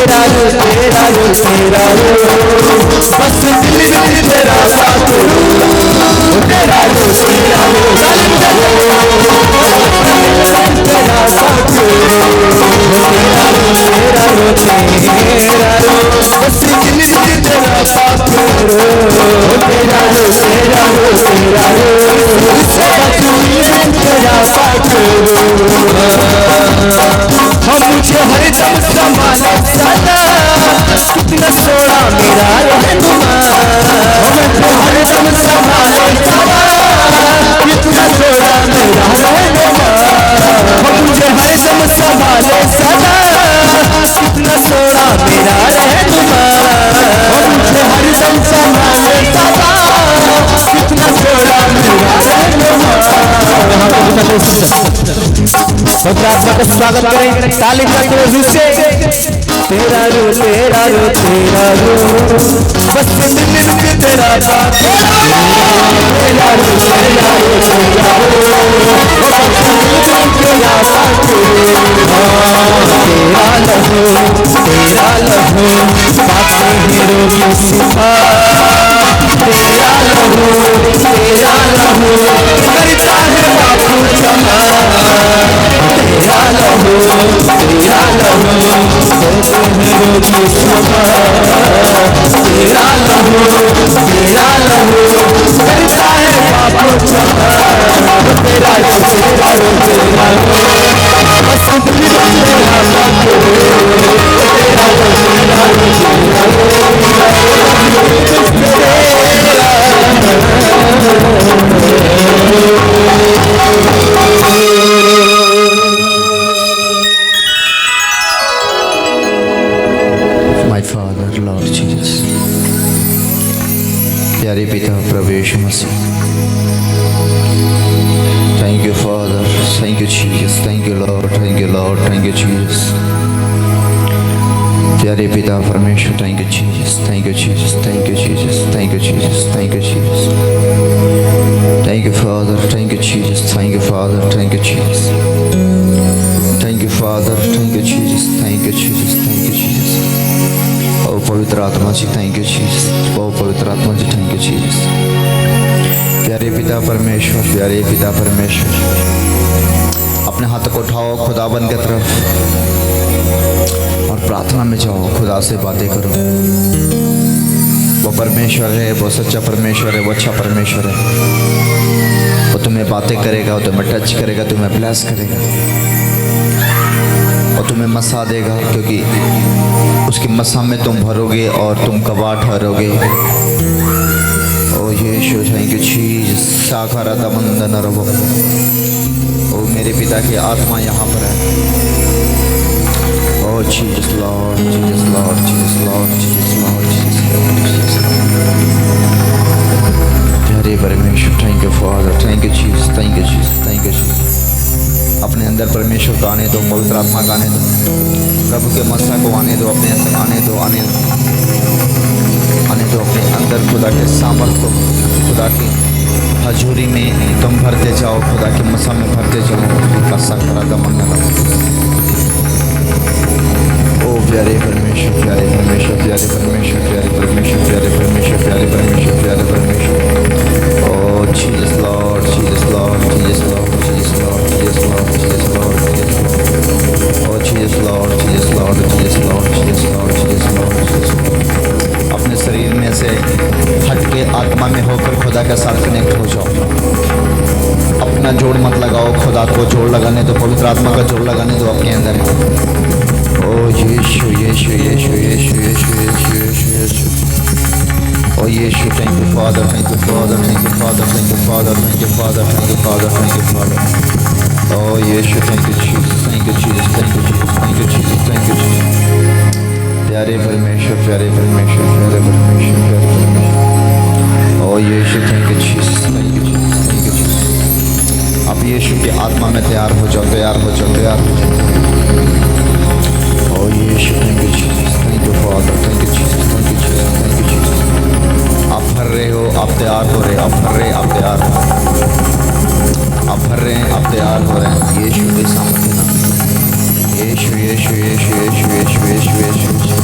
तेरा रो तेरा रो तेरा रो, बस दिल में तेरा साथ रो, तेरा रो तेरा रो तेरा साथ रो, तेरा रो तेरा रो तेरा रो, बस दिल में तेरा साथ रो, तेरा रो तेरा रो तेरा रो, बस दिल में तेरा साथ रो। हम मुझे हर दम संभाले सदा, कितना सोना मेरा रहनुमा, मुझे हर दम संभाले सदा, कितना सोना मेरा रहनुमा, मुझे हर दम संभाले सदा, कितना सोना मेरा रहनुमा, मुझे हर दम संभाले सदा, कितना सोना मेरा रहनुमा। भद्रात्मा का स्वागत करें ताली बजाते हुए से। तेरा रो तेरा रो तेरा रो, बस दिल में तेरा बात, तेरा रो तेरा रो तेरा रो, तेरा बात, तेरा लहू तेरा लहू बातें हीरो की सिफा, तेरा लहू करता है बापू जमा, तेरा लहू तेरा लहू हीरो की सिफा, तेरा लहू करता है बापू जमा, तेरा रो तेरा रो तेरा रो, बस दिल में तेरा बात रो, तेरा रो तेरा रो My Father, Lord Jesus, प्यारे पिता प्रभु यीशु मसीह, thank you Father, thank you Jesus, thank you Lord, thank you Lord, thank you Jesus, प्यारे पिता परमेश्वर, thank you Jesus, thank you Jesus, thank you Jesus, thank you Jesus, thank you Jesus, thank you Father, thank you Jesus, thank you Father, thank you Jesus, thank you Father, thank you Jesus, thank you Jesus, thank you Jesus, ओ पवित्र आत्मा जी thank you Jesus, ओ पवित्र आत्मा जी thank you Jesus. प्यारे पिता परमेश्वर, प्यारे पिता परमेश्वर, अपने हाथ को उठाओ खुदाबंद की तरफ और प्रार्थना में जाओ, खुदा से बातें करो। वो परमेश्वर है, वो सच्चा परमेश्वर है, वो अच्छा परमेश्वर है। वो तुम्हें बातें करेगा, वो तुम्हें टच करेगा, तुम्हें ब्लेस करेगा और तुम्हें मसा देगा, क्योंकि उसकी मसा में तुम भरोगे और तुम कबाड़ ठहरोगे। ओ यीशु थैंक यू जीसस, साकारा दमंदन रहो। ओ मेरे पिता की आत्मा यहाँ पर है। ओ Jesus Lord, Jesus Lord, Jesus Lord, Jesus Lord, Jesus Lord. प्यारे परमेश्वर, thank you father, thank you Jesus, thank you Jesus, thank you Jesus. अपने अंदर परमेश्वर को आने दो, पवित्र आत्मा को आने दो, प्रभु के मस्सा को आने दो, अपने अंदर आने दो, आने दो, आने दो अपने अंदर। खुदा के सामर्थ को, खुदा की हजूरी में तुम भरते जाओ, खुदा के मस्सा में भरते जाओ। ओ प्यारे परमेश्वर, प्यारे परमेश्वर, प्यारे परमेश्वर, प्यारे परमेश्वर, प्यारे परमेश्वर, प्यारे परमेश्वर, प्यारे परमेश्वर। ओ Jesus Lord, Jesus Lord, Jesus Lord, Jesus Lord, Jesus Lord, Jesus Lord, ओ Jesus Lord, Jesus Lord, Jesus Lord, Jesus Lord, Jesus Lord. अपने शरीर में से हट के आत्मा में होकर खुदा के साथ कनेक्ट हो जाओ। अपना जोड़ मत लगाओ, खुदा को जोड़ लगाने दो, पवित्र आत्मा का जोड़ लगाने दो अपने अंदर। ओ यीशु, यीशु, यीशु, यीशु, यीशु, यीशु, यीशु, यीशु। ओ Yeshu, thank you father, thank you father, thank you father, thank you father, thank you father, thank you father, thank you father. ओ Yeshu, thank you Jesus, thank you Jesus, thank you Jesus, thank you Jesus, thank you Jesus. प्यारे परमेश्वर, प्यारे परमेश्वर, प्यारे परमेश्वर, प्यारे परमेश्वर। ओ Yeshu, thank you Jesus, thank you Jesus, thank you Jesus. आप यीशु की आत्मा में तैयार हो जाओ, तैयार हो जाओ, तैयार हो जाओ। ओ Yeshu, thank you Jesus, thank you father, thank you Jesus, thank you Jesus, thank you Jesus. आप भर रहे हो, आप तैयार हो रहे, आप भर रहे, आप तैयार हो, आप भर रहे हैं, आप तैयार हो रहे हैं। यीशु के सामने यीशु, यीशु, यीशु, यीशु, यीशु, यीशु, यीशु।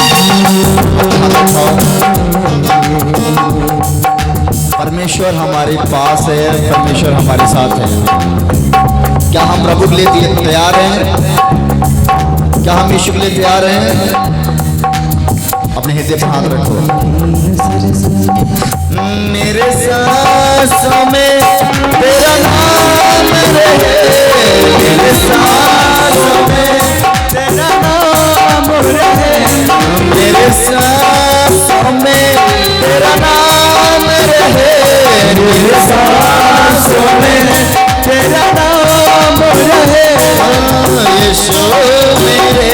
हमारे पास है, परमेश्वर हमारे साथ है। क्या हम प्रभु के लिए तैयार हैं? क्या हम यीशु के लिए तैयार हैं? अपने हृदय पर हाथ रखो। मेरे सांसों में तेरा नाम रहे, मेरे सांसों में तेरा नाम रहे, मेरे सांसों में तेरा नाम रहे, मेरे सांसों में तेरा नाम रहे। यीशु मेरे,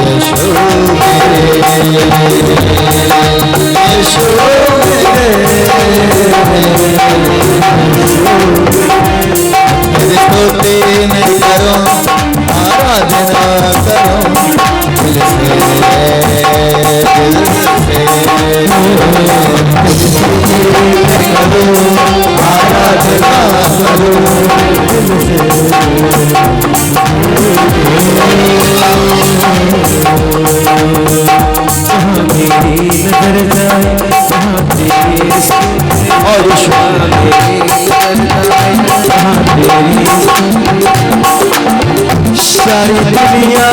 यीशु मेरे स्तुति में करो, आराधना करो दिल से, आराधना करो दिल सारी दुनिया,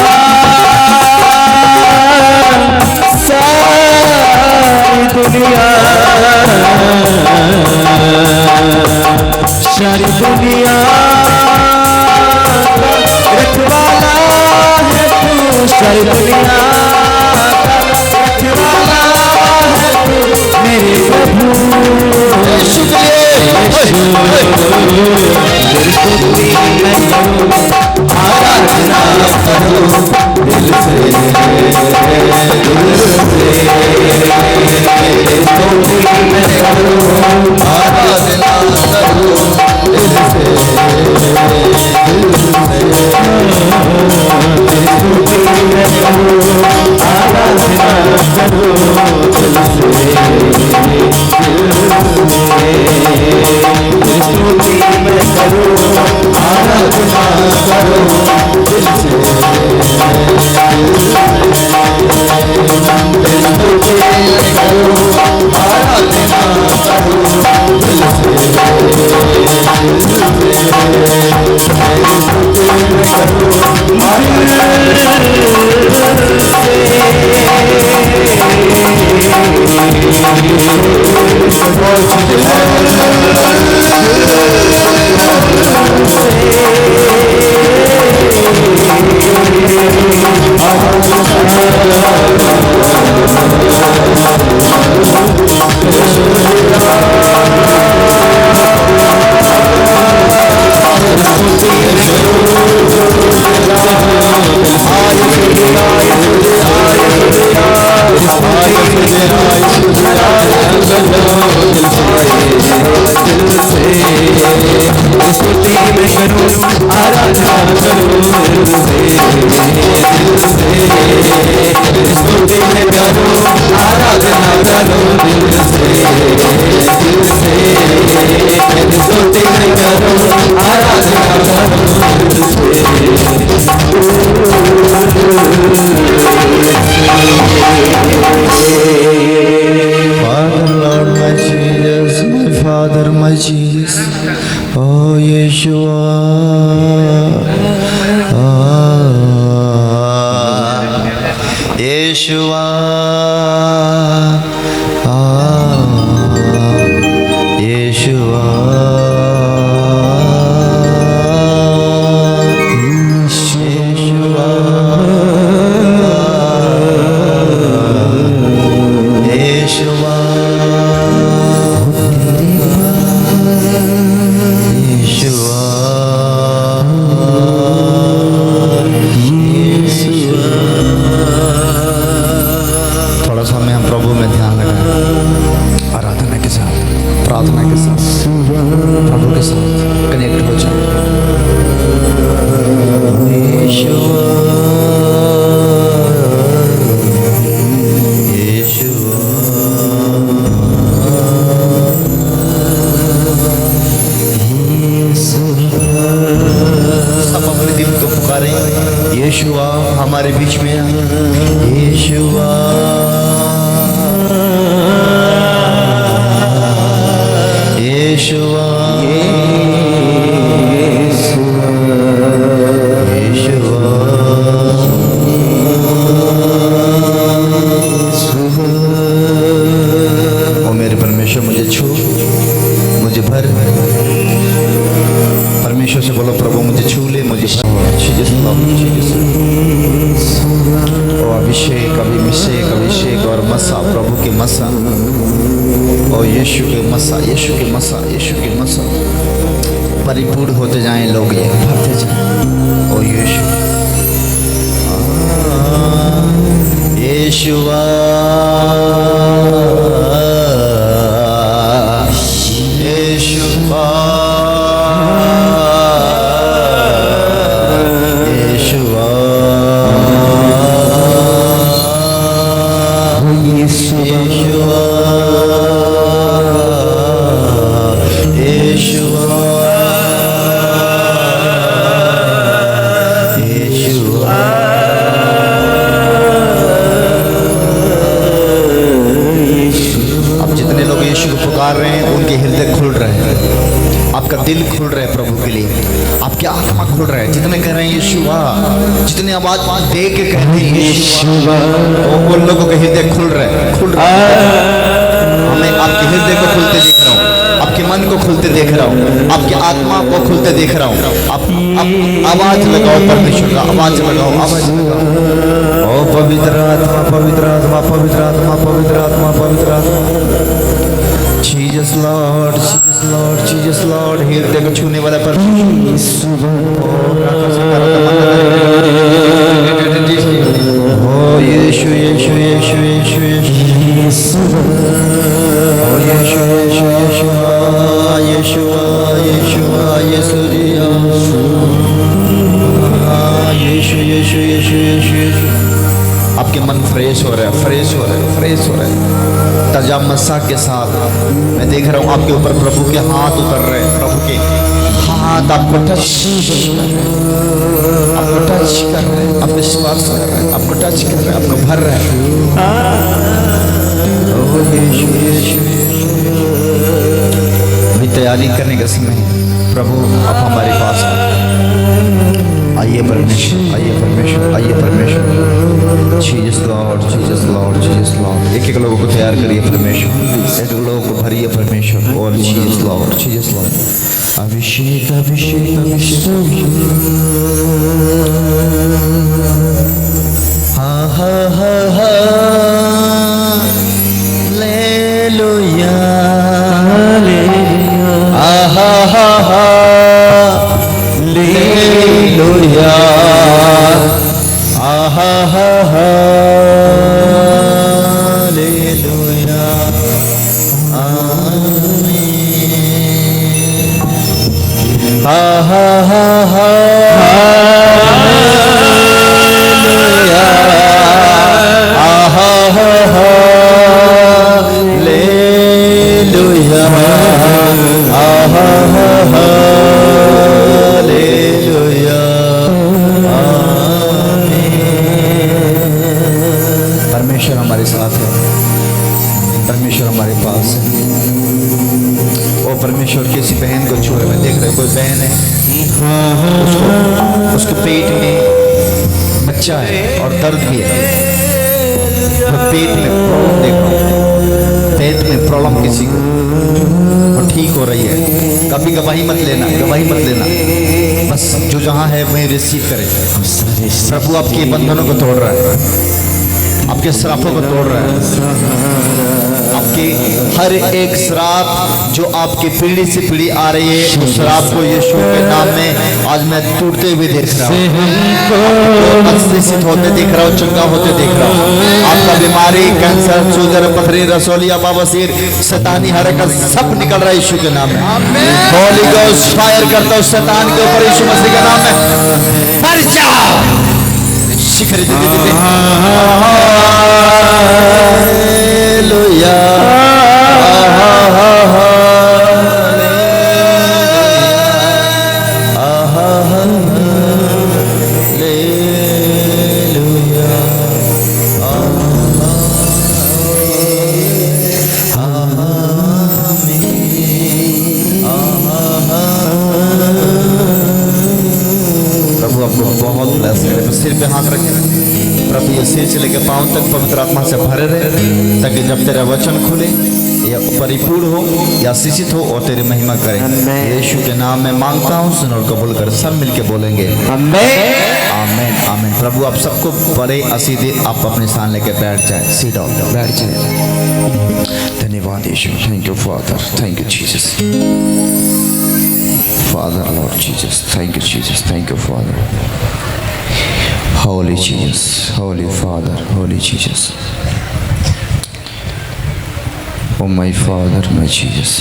सारी दुनिया, सारी दुनिया रखवाला है तू, सारी दुनिया रखवाला है तू मेरे प्रभु। आराधना करो दिल से, आराधना करो दिल से, यीशुआ हमारे बीच में यीशुआ यीशुआ ओ मेरे परमेश्वर मुझे छू, मुझे भर। परमेश्वर से बोलो प्रभु मुझे छू ले, मुझे भर। ओ अभिषेक अभिषेक अभिषेक और मसा, प्रभु के मसा, ओ यीशु के मसा, यीशु के मसा, यीशु के मसा परिपूर्ण होते जाएं लोग, ये भरते जाएं। ओ यीशु यीशुआ यीशुआ दिल खुल रहे हैं प्रभु के लिए, आपकी आत्मा खुल रहा है। जितने कह रहे हैं यीशुआ, जितने आवाज दे के कहते हैं यीशुआ, उन लोगों के हृदय खुल रहे हैं, खुल रहे हैं। हमें आपके हृदय को खुलते देख रहा हूँ, आपके मन को खुलते देख रहा हूँ, आपकी आत्मा को खुलते देख रहा हूँ। आप आवाज लगाओ परमेश्वर का, आवाज लगाओ, आवाज लगाओ। ओ पवित्र आत्मा, पवित्र आत्मा, पवित्र आत्मा, पवित्र आत्मा, पवित्र आत्मा। Jesus Lord, Jesus Lord, Jesus Lord, हृदय को छूने वाला परमेश्वर। ओ यीशु यीशु यीशु यीशु यीशु, ओ यीशु यीशु यीशु यीशु यीशु यीशु यीशु यीशु यीशु यीशु। आपके मन फ्रेश हो रहा है, फ्रेश हो रहा है, फ्रेश हो रहा है। तजामसा के साथ मैं देख रहा हूँ आपके ऊपर प्रभु के हाथ उतर रहे हैं, प्रभु के हाथ आपको टच कर रहे हैं, आपको स्पर्श कर रहे हैं, आपको टच कर रहे हैं, आपको भर रहे हैं। अभी तैयारी करने का समय है। प्रभु आप हमारे पास आइए परमेश्वर, आइए परमेश्वर, आइए परमेश्वर। Jesus Lord, Jesus Lord, Jesus Lord. एक एक लोगों को तैयार करिए परमेश्वर, एक लोगों को भरिए परमेश्वर। और जीसस लॉर्ड, जीसस लॉर्ड। अभिषेक अभिषेक अभिषेक, हाँ हाँ हाँ हाँ, लेलुया लेलुया, आहा हा हा, लेलुया, आहा हा हा, लेलुया, आहा हा हा, लेलुया, आहा हा हा, लेलुया, आहा हा हा, लेलुया। परमेश्वर हमारे साथ है, परमेश्वर हमारे पास है। वो परमेश्वर किसी बहन को छू रहे, मैं देख रहा कोई बहन है, उसके पेट में बच्चा है और दर्द भी है। पेट में प्रॉब्लम देख रहा हूँ, पेट में प्रॉब्लम किसी को, और ठीक हो रही है। कभी गवाही मत लेना, गवाही मत लेना, बस जो जहाँ है वहीं रिसीव करे। प्रभु आपके बंधनों को तोड़ रहा है, आपके श्रापों को तोड़ रहा है। आपके हर एक श्राप जो आपकी पीढ़ी से पीढ़ी आ रही है, उस श्राप को यीशु के नाम में आज मैं टूटते हुए देख रहा हूँ, आशीषित होते देख रहा हूँ, चंगा होते देख रहा हूँ। आपका बीमारी, कैंसर, शुगर, पथरी, रसोलिया, बवासीर, शैतानी हरकत सब निकल रहा है यीशु के नाम में। होली गोस्ट फायर करता हूँ शैतान के ऊपर यीशु मसीह के नाम में, मर जाओ। शिखर हालेलुया, अपने सिर पे हाथ रखें। प्रभु ये सिर से लेकर पांव तक पवित्र आत्मा से भरे रहे, ताकि जब तेरा वचन खुले या परिपूर्ण हो या शिक्षित हो और तेरी महिमा करे। यीशु के नाम में मांगता हूँ, सुन और कबूल कर। सब मिलके बोलेंगे आमेन। आमीन आमीन। प्रभु आप सबको बड़े असीदे आप अपने स्थान लेके बैठ जाए। सीट डाउन, बैठ जाए। धन्यवाद Yeshu. Thank you father, thank you Jesus. Father Lord Jesus, thank you Jesus, thank you father. Holy Jesus, holy father, holy Jesus. ओ माय फादर, माय जीसस।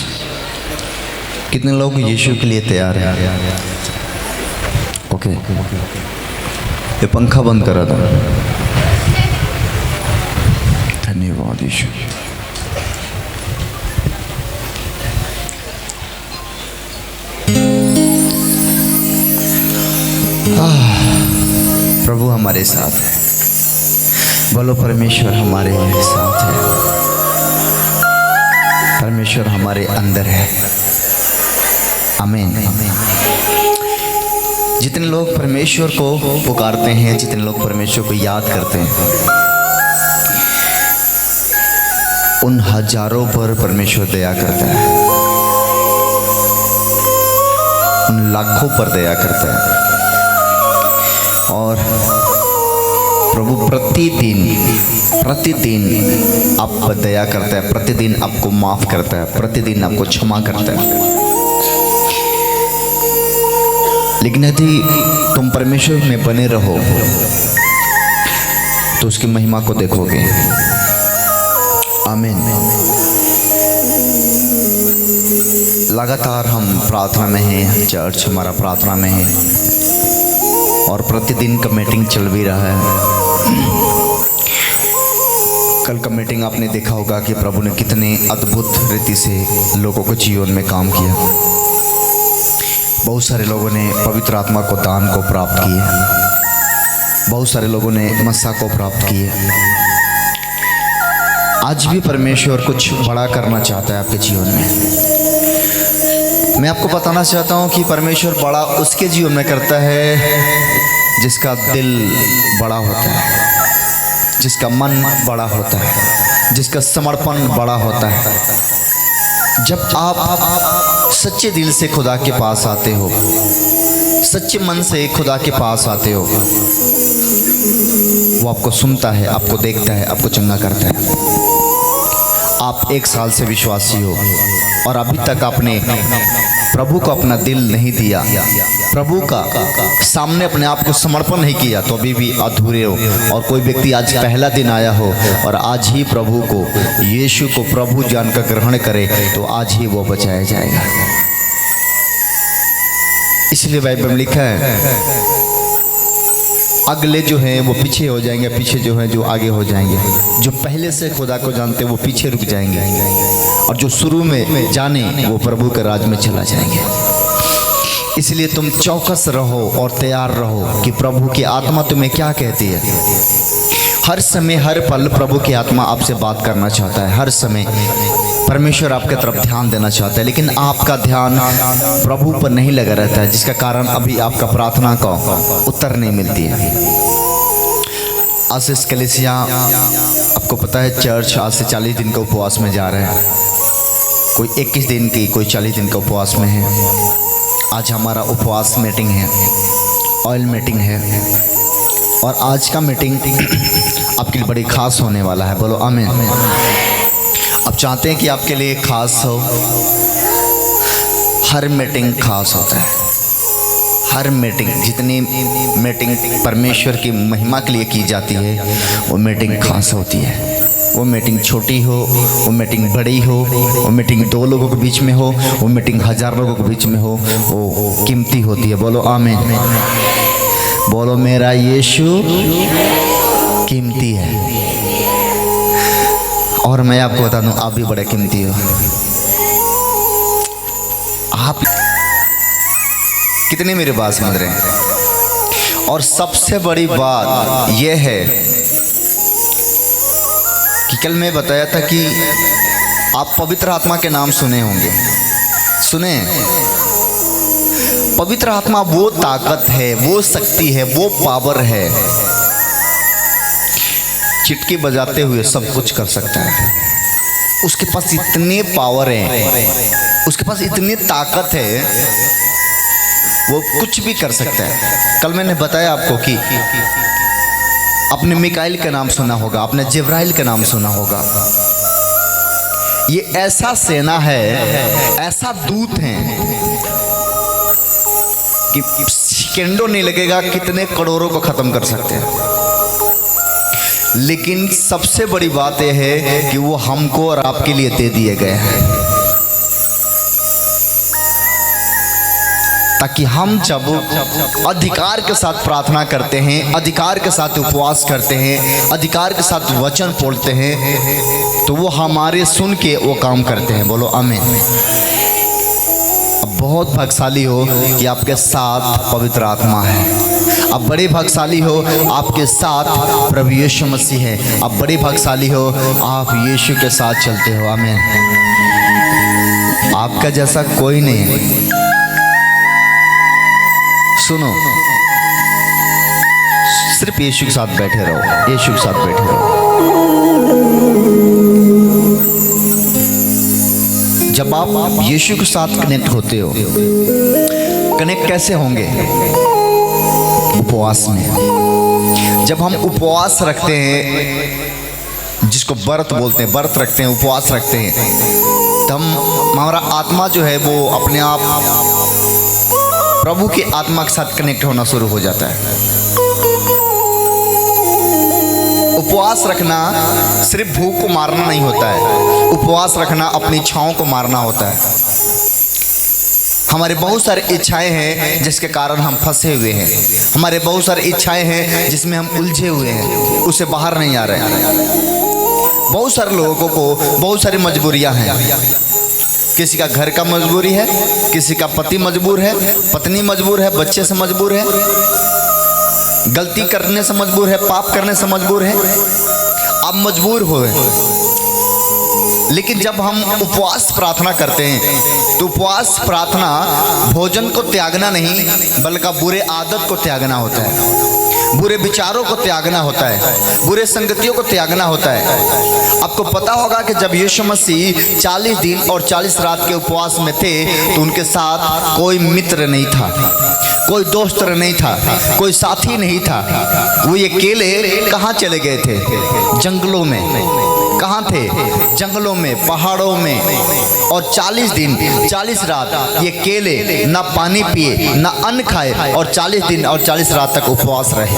कितने लोग यीशु के लिए तैयार हैं? ओके, ये पंखा बंद करा था। धन्यवाद यीशु। प्रभु हमारे साथ है। बोलो परमेश्वर हमारे साथ है, परमेश्वर हमारे अंदर है। आमीन। जितने लोग परमेश्वर को पुकारते हैं, जितने लोग परमेश्वर को याद करते हैं, उन हजारों पर परमेश्वर दया करता है, उन लाखों पर दया करता है। और प्रभु प्रतिदिन आप पर दया करता है, प्रतिदिन आपको माफ करता है, प्रतिदिन आपको क्षमा करता है। लेकिन यदि तुम परमेश्वर में बने रहो तो उसकी महिमा को देखोगे। आमीन। लगातार हम प्रार्थना में हैं, चर्च हमारा प्रार्थना में है और प्रतिदिन का मीटिंग चल भी रहा है। कल का मीटिंग आपने देखा होगा कि प्रभु ने कितने अद्भुत रीति से लोगों को जीवन में काम किया। बहुत सारे लोगों ने पवित्र आत्मा को दान को प्राप्त किए, बहुत सारे लोगों ने मस्सा को प्राप्त किए। आज भी परमेश्वर कुछ बड़ा करना चाहता है आपके जीवन में। मैं आपको बताना चाहता हूँ कि परमेश्वर बड़ा उसके जीवन में करता है जिसका दिल बड़ा होता है, जिसका मन बड़ा होता है, जिसका समर्पण बड़ा होता है। जब आप सच्चे दिल से खुदा के पास आते हो, सच्चे मन से खुदा के पास आते हो, वो आपको सुनता है, आपको देखता है, आपको चंगा करता है। आप 1 साल से विश्वासी हो और अभी तक आपने प्रभु को अपना दिल नहीं दिया, प्रभु का सामने अपने आप को समर्पण नहीं किया, तो अभी भी अधूरे हो। और कोई व्यक्ति आज पहला दिन आया हो और आज ही प्रभु को, यीशु को प्रभु जानकर ग्रहण करे, तो आज ही वो बचाया जाएगा। इसलिए बाइबल में लिखा है, अगले जो हैं वो पीछे हो जाएंगे, पीछे जो हैं जो आगे हो जाएंगे। जो पहले से खुदा को जानते वो पीछे रुक जाएंगे और जो शुरू में जाने वो प्रभु के राज में चला जाएंगे। इसलिए तुम चौकस रहो और तैयार रहो कि प्रभु की आत्मा तुम्हें क्या कहती है। हर समय हर पल प्रभु की आत्मा आपसे बात करना चाहता है। हर समय परमेश्वर आपके तरफ ध्यान देना चाहता है, लेकिन आपका ध्यान प्रभु पर नहीं लगा रहता है, जिसका कारण अभी आपका प्रार्थना का उत्तर नहीं मिलती है। आशीष कलीसिया, आपको पता है चर्च आज से 40 दिन का उपवास में जा रहे हैं। कोई 21 दिन की, कोई 40 दिन का उपवास में है। आज हमारा उपवास मीटिंग है, ऑयल मीटिंग है, और आज का मीटिंग आपके लिए बड़ी खास होने वाला है। बोलो आमीन। आप चाहते हैं कि आपके लिए खास हो। हर मीटिंग खास होता है। हर मीटिंग, जितनी मीटिंग परमेश्वर की महिमा के लिए की जाती है, वो मीटिंग खास होती है। वो मीटिंग छोटी हो, वो मीटिंग बड़ी हो, वो मीटिंग 2 लोगों के बीच में हो, वो मीटिंग 1000 लोगों के बीच में हो, वो कीमती होती है। बोलो आमीन। बोलो मेरा यीशु कीमती है। और मैं आपको बता दूं, आप भी बड़े कीमती हो। आप कितने मेरे बात समझ रहे हैं? और सबसे बड़ी बात यह है कि कल मैं बताया था कि आप पवित्र आत्मा के नाम सुने होंगे। सुने? पवित्र आत्मा वो ताकत है, वो शक्ति है, वो पावर है, चिटकी बजाते हुए सब कुछ कर सकता है। उसके पास इतने पावर है, उसके पास इतनी ताकत है, वो कुछ भी कर सकता है। कल मैंने बताया आपको कि आपने मिकाइल का नाम सुना होगा, आपने जिब्राइल का नाम सुना होगा। ये ऐसा सेना है, ऐसा दूत है कि सेकंडों नहीं लगेगा कितने करोड़ों को खत्म कर सकते हैं। लेकिन सबसे बड़ी बात यह है कि वो हमको और आपके लिए दे दिए गए हैं, ताकि हम जब अधिकार के साथ प्रार्थना करते हैं, अधिकार के साथ उपवास करते हैं, अधिकार के साथ वचन बोलते हैं, तो वो हमारे सुन के वो काम करते हैं। बोलो आमीन। अब बहुत भाग्यशाली हो कि आपके साथ पवित्र आत्मा है। आप बड़े भाग्यशाली हो, आपके साथ प्रभु यीशु मसीह है। आप बड़े भाग्यशाली हो, आप यीशु के साथ चलते हो। आमीन। आपका जैसा कोई नहीं है। सुनो, सिर्फ यीशु के साथ बैठे रहो, यीशु के साथ बैठे रहो। जब आप यीशु के साथ कनेक्ट होते हो, कनेक्ट कैसे होंगे? उपवास में। जब हम उपवास रखते हैं, जिसको व्रत बोलते हैं, व्रत रखते हैं, उपवास रखते हैं, तो हमारा आत्मा जो है वो अपने आप प्रभु की आत्मा के साथ कनेक्ट होना शुरू हो जाता है। उपवास रखना सिर्फ भूख को मारना नहीं होता है, उपवास रखना अपनी इच्छाओं को मारना होता है। हमारे बहुत सारी इच्छाएं हैं जिसके कारण हम फंसे हुए हैं, हमारे बहुत सारी इच्छाएं हैं जिसमें हम उलझे हुए हैं, उससे बाहर नहीं आ रहे हैं। बहुत सारे लोगों को बहुत सारी मजबूरियां हैं। किसी का घर का मजबूरी है, किसी का पति मजबूर है, पत्नी मजबूर है, बच्चे से मजबूर है, गलती करने से मजबूर है, पाप करने से मजबूर है। आप मजबूर हो। लेकिन जब हम उपवास प्रार्थना करते हैं तो उपवास प्रार्थना भोजन को त्यागना नहीं, बल्कि बुरे आदत को त्यागना होता है, बुरे विचारों को त्यागना होता है, बुरे संगतियों को त्यागना होता है। आपको पता होगा कि जब यीशु मसीह 40 दिन और 40 रात के उपवास में थे तो उनके साथ कोई मित्र नहीं था, कोई दोस्त नहीं था, कोई साथी नहीं था। वो ये अकेले कहाँ चले गए थे? जंगलों में। कहाँ थे? जंगलों में, पहाड़ों में। और 40 दिन 40 रात ये अकेले ना पानी पिए ना अन्न खाए और 40 दिन और 40 रात तक उपवास रहे।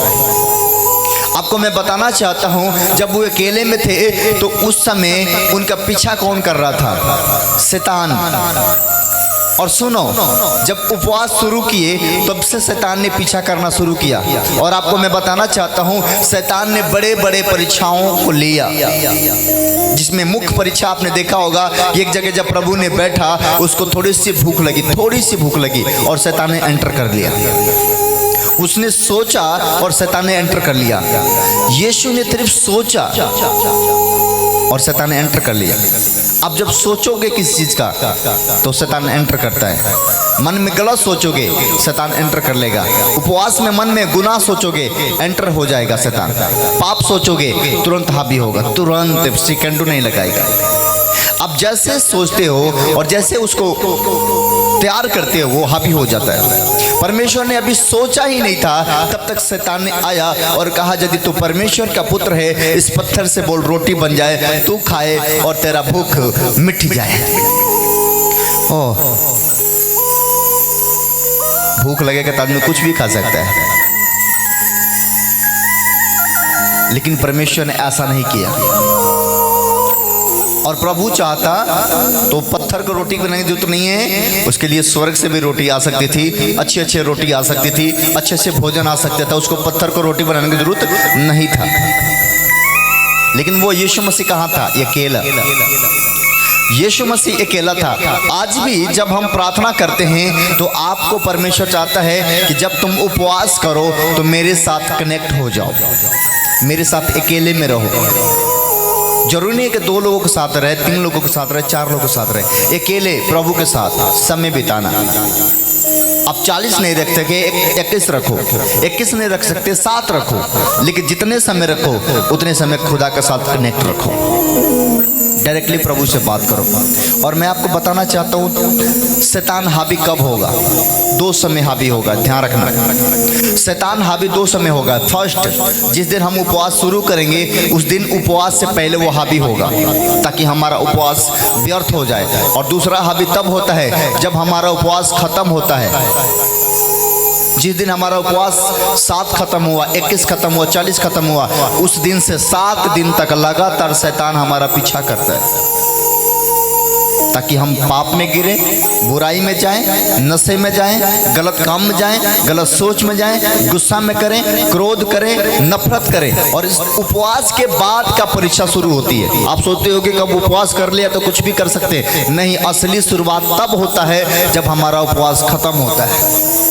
आपको मैं बताना चाहता हूँ, जब वो अकेले में थे तो उस समय उनका पीछा कौन कर रहा था? शैतान। और सुनो, जब उपवास शुरू किए तब से शैतान ने पीछा करना शुरू किया। और आपको मैं बताना चाहता हूँ, शैतान ने बड़े बड़े परीक्षाओं को लिया, जिसमें मुख्य परीक्षा आपने देखा होगा। एक जगह जब प्रभु ने बैठा, उसको थोड़ी सी भूख लगी और शैतान ने एंटर कर लिया। उसने सोचा और शैतान ने एंटर कर लिया। यीशु ने सिर्फ सोचा और शैतान ने एंटर कर लिया। अब जब सोचोगे किसी चीज का तो शैतान एंटर करता है। मन में गलत सोचोगे शैतान एंटर कर लेगा। उपवास में मन में गुनाह सोचोगे एंटर हो जाएगा शैतान। पाप सोचोगे तुरंत हावी होगा, तुरंत सेकंड नहीं लगाएगा। अब जैसे सोचते हो और जैसे उसको तैयार करते हो वो हावी हो जाता है। परमेश्वर ने अभी सोचा ही नहीं था, तब तक शैतान ने आया और कहा, यदि तू परमेश्वर का पुत्र है, इस पत्थर से बोल रोटी बन जाए, तू खाए और तेरा भूख मिट जाए। ओह, भूख लगेगा तो आदमी कुछ भी खा सकता है, लेकिन परमेश्वर ने ऐसा नहीं किया। और प्रभु चाहता तो पत्थर को रोटी बनाने की जरूरत नहीं है, उसके लिए स्वर्ग से भी रोटी आ सकती थी, अच्छी अच्छी रोटी आ सकती थी, अच्छे अच्छे भोजन आ सकता था। उसको पत्थर को रोटी बनाने की जरूरत नहीं था। लेकिन वो यीशु मसीह कहाँ था? अकेला। यीशु मसीह अकेला था। आज भी जब हम प्रार्थना करते हैं तो आपको परमेश्वर चाहता है कि जब तुम उपवास करो तो मेरे साथ कनेक्ट हो जाओ, मेरे साथ अकेले में रहो। जरूरी नहीं है कि 2 लोगों के साथ रहे, 3 लोगों के साथ रहे, 4 लोगों के साथ रहे, अकेले प्रभु के साथ समय बिताना। अब 40 नहीं रख सके 21 रखो, 21 नहीं रख सकते 7 रखो, लेकिन जितने समय रखो उतने समय खुदा के साथ कनेक्ट रखो, डायरेक्टली प्रभु से बात करो। और मैं आपको बताना चाहता हूँ शैतान हावी कब होगा, 2 समय हावी होगा, ध्यान रखना। शैतान हावी 2 समय होगा। फर्स्ट, जिस दिन हम उपवास शुरू करेंगे उस दिन उपवास से पहले वो हावी होगा ताकि हमारा उपवास व्यर्थ हो जाए। और दूसरा हावी तब होता है जब हमारा उपवास खत्म होता है। जिस दिन हमारा उपवास 7 खत्म हुआ, 21 खत्म हुआ, 40 खत्म हुआ, उस दिन से 7 दिन तक लगातार शैतान हमारा पीछा करता है ताकि हम पाप में गिरे, बुराई में जाएं, नशे में जाएं, गलत काम में जाएं, गलत सोच में जाएं, गुस्सा में करें, क्रोध करें, नफरत करें। और इस उपवास के बाद का परीक्षा शुरू होती है। आप सोचते हो कि कब उपवास कर लिया तो कुछ भी कर सकते हैं, नहीं। असली शुरुआत तब होता है जब हमारा उपवास खत्म होता है।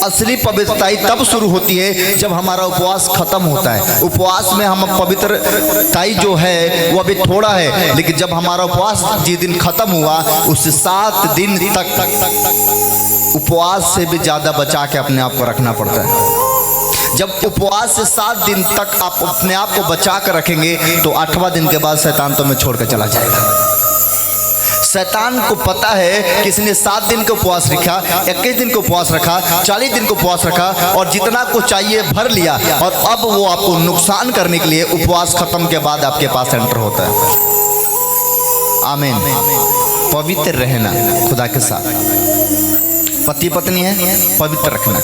असली पवित्रताई तब शुरू होती है जब हमारा उपवास खत्म होता है। उपवास में हम पवित्रताई जो है वो अभी थोड़ा है, लेकिन जब हमारा उपवास जिस दिन खत्म हुआ उससे 7 दिन तक उपवास से भी ज्यादा बचा के अपने आप को रखना पड़ता है। जब उपवास से 7 दिन तक आप अपने आप को बचा कर रखेंगे तो 8वां दिन के बाद शैतान तुम्हें छोड़कर चला जाएगा। शैतान को पता है कि इसने 7 दिन का उपवास रखा, 21 दिन का उपवास रखा, 40 दिन का उपवास रखा और जितना कुछ चाहिए भर लिया, और अब वो आपको नुकसान करने के लिए उपवास खत्म के बाद आपके पास एंटर होता है। आमीन। पवित्र रहना खुदा के साथ। पति पत्नी है, पवित्र रखना।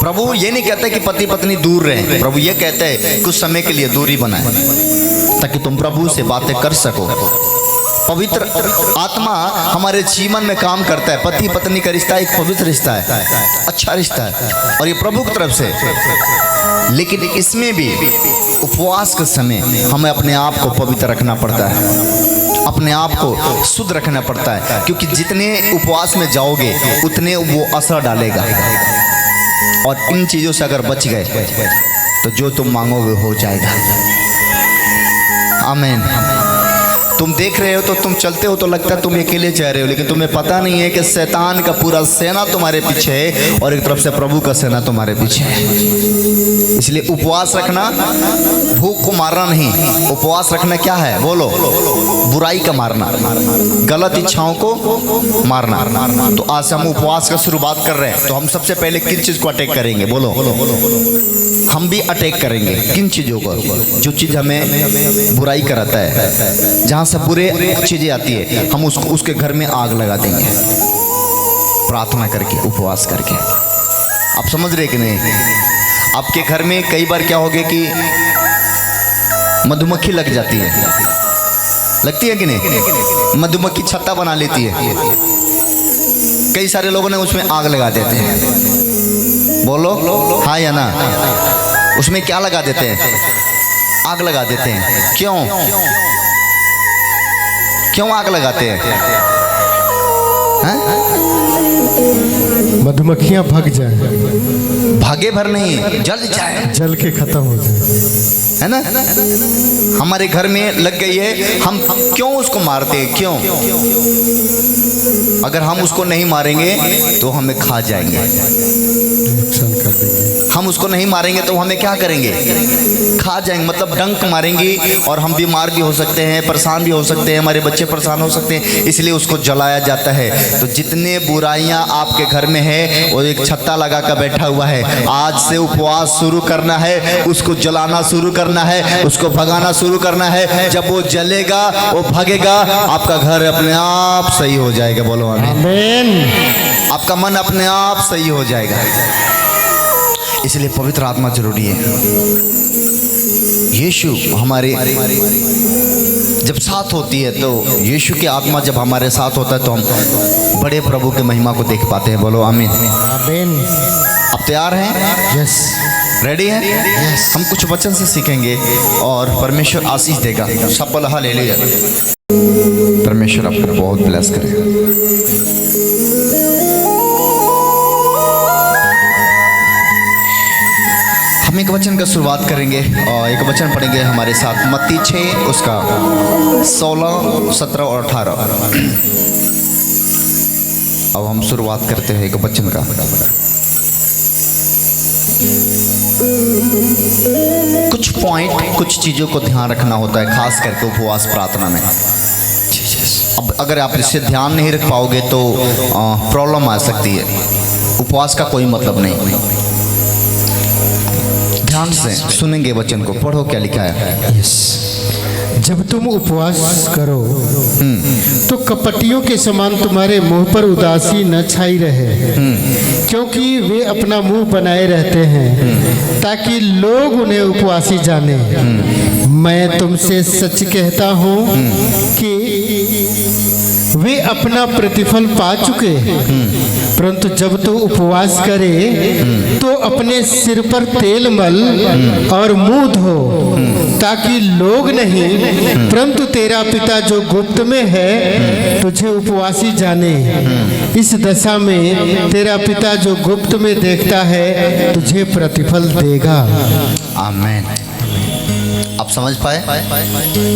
प्रभु ये नहीं कहता कि पति पत्नी दूर रहें, प्रभु ये कहता है कुछ समय के लिए दूरी बनाए ताकि तुम प्रभु से बातें कर सको। पवित्र आत्मा हमारे जीवन में काम करता है। पति पत्नी का रिश्ता एक पवित्र रिश्ता है, अच्छा रिश्ता है, और ये प्रभु की तरफ से। लेकिन इसमें भी उपवास के समय हमें अपने आप को पवित्र रखना पड़ता है, अपने आप को शुद्ध रखना पड़ता है, क्योंकि जितने उपवास में जाओगे उतने वो असर डालेगा। और इन चीज़ों से अगर बच गए तो जो तुम मांगोगे हो जाएगा। आमीन। तुम देख रहे हो तो तुम चलते हो तो लगता है तुम अकेले जा रहे हो, लेकिन तुम्हें पता नहीं है कि शैतान का पूरा सेना तुम्हारे पीछे है और एक तरफ से प्रभु का सेना तुम्हारे पीछे है। इसलिए उपवास रखना भूख को मारना नहीं, उपवास रखना क्या है बोलो? बुराई का मारना, गलत इच्छाओं को मारना। तो आज हम उपवास का शुरुआत कर रहे हैं, तो हम सबसे पहले किन चीज को अटैक करेंगे बोलो? हम भी अटैक करेंगे किन चीजों को? जो चीज हमें बुराई कराता है, जहां से बुरे चीजें आती है, हम उसको उसके घर में आग लगा देंगे प्रार्थना करके, उपवास करके। आप समझ रहे कि नहीं? आपके घर में कई बार क्या हो गया कि मधुमक्खी लग जाती है, लगती है कि नहीं? मधुमक्खी छत्ता बना लेती है, कई सारे लोगों ने उसमें आग लगा देते हैं। बोलो हाँ या ना? उसमें क्या लगा देते हैं? आग लगा देते हैं। क्यों क्यों आग लगाते हैं? मधुमक्खियां भाग जाए, भागे भर नहीं, जल जाए, जल के खत्म हो जाए, है ना? हमारे घर में लग गई है, हम क्यों उसको मारते हैं? क्यों? अगर हम उसको नहीं मारेंगे तो हमें खा जाएंगे, नुकसान कर देंगे। हम उसको नहीं मारेंगे तो हमें क्या करेंगे? खा जाएंगे, मतलब डंक मारेंगे, और हम बीमार भी हो सकते हैं, परेशान भी हो सकते हैं, हमारे बच्चे परेशान हो सकते हैं, इसलिए उसको जलाया जाता है। तो जितने बुराइयां आपके घर में है वो एक छत्ता लगा कर बैठा हुआ है। आज से उपवास शुरू करना है, उसको जलाना शुरू करना है, उसको भगाना शुरू करना है। जब वो जलेगा, वो भगेगा, आपका घर अपने आप सही हो जाएगा। बोलो आमीन। आपका मन अपने आप सही हो जाएगा। इसलिए पवित्र आत्मा जरूरी है। यीशु हमारे जब साथ होती है, तो यीशु की आत्मा जब हमारे साथ होता है तो हम बड़े प्रभु की महिमा को देख पाते हैं। बोलो आमीन। आमीन। आप तैयार हैं? यस। रेडी हैं? यस। हम कुछ वचन से सीखेंगे और परमेश्वर आशीष देगा। सफल हालेलुया। परमेश्वर आपको बहुत ब्लेस करे। हम एक वचन का शुरुआत करेंगे और एक वचन पढ़ेंगे हमारे साथ, मत्ती 6 उसका 16, 17 और 18। अब हम शुरुआत करते हैं एक वचन का। कुछ पॉइंट, कुछ चीज़ों को ध्यान रखना होता है, खास करके उपवास प्रार्थना में। अब अगर आप इससे ध्यान नहीं रख पाओगे तो प्रॉब्लम आ सकती है। उपवास का कोई मतलब नहीं। ध्यान से सुनेंगे वचन को, पढ़ो क्या लिखा है। जब तुम उपवास करो तो कपटियों के समान तुम्हारे मुंह पर उदासी न छाई रहे, क्योंकि वे अपना मुंह बनाए रहते हैं ताकि लोग उन्हें उपवासी जाने। मैं तुमसे सच कहता हूँ कि वे अपना प्रतिफल पा चुके हैं। परंतु जब तू उपवास करे तो अपने सिर पर तेल मल और मुंह धो, ताकि लोग नहीं परंतु तेरा पिता जो गुप्त में है तुझे उपवासी जाने। इस दशा में तेरा पिता जो गुप्त में देखता है तुझे प्रतिफल देगा। आमीन। आप समझ पाए?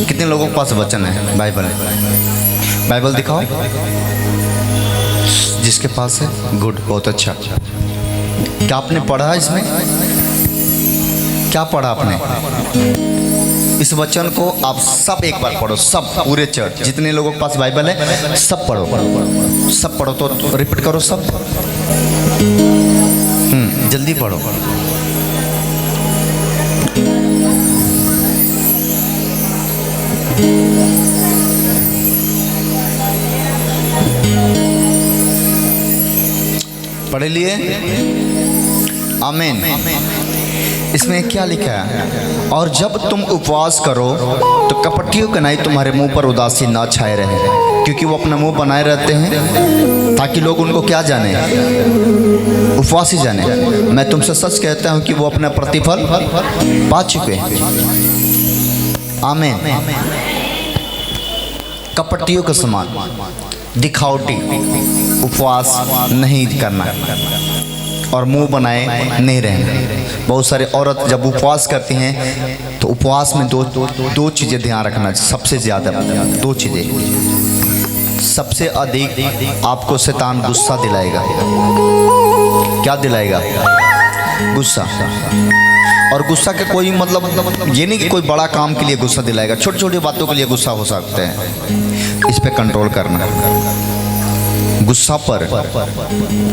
कितने लोगों के पास वचन है? बाइबल दिखाओ। जिसके पास है, गुड, बहुत अच्छा। क्या आपने पढ़ा इसमें? क्या पढ़ा आपने? इस वचन को आप सब एक बार पढ़ो, सब, पूरे चर्च, जितने लोगों के पास बाइबल है सब पढ़ो, सब पढ़ो। तो रिपीट करो सब। जल्दी पढ़ो। पढ़ लिए? आमीन। इसमें क्या लिखा है? और जब तुम उपवास करो तो कपटियों के नहीं तुम्हारे मुंह पर उदासी ना छाए रहे, क्योंकि वो अपना मुंह बनाए रहते हैं ताकि लोग उनको क्या जाने? उपवासी जाने। मैं तुमसे सच कहता हूं कि वो अपना प्रतिफल पा चुके हैं। आमीन। कपटियों के समान, दिखावटी उपवास नहीं करना और मुंह बनाए नहीं रहना। बहुत सारे औरत जब उपवास करती हैं तो उपवास में दो चीज़ें ध्यान रखना। सबसे ज़्यादा दो चीज़ें। सबसे अधिक आपको शैतान गुस्सा दिलाएगा। क्या दिलाएगा? गुस्सा। और गुस्सा का कोई मतलब ये नहीं कि कोई बड़ा काम के लिए गुस्सा दिलाएगा, छोटी छोटी बातों के लिए गुस्सा हो सकते हैं। इस पे कंट्रोल करना, गुस्सा पर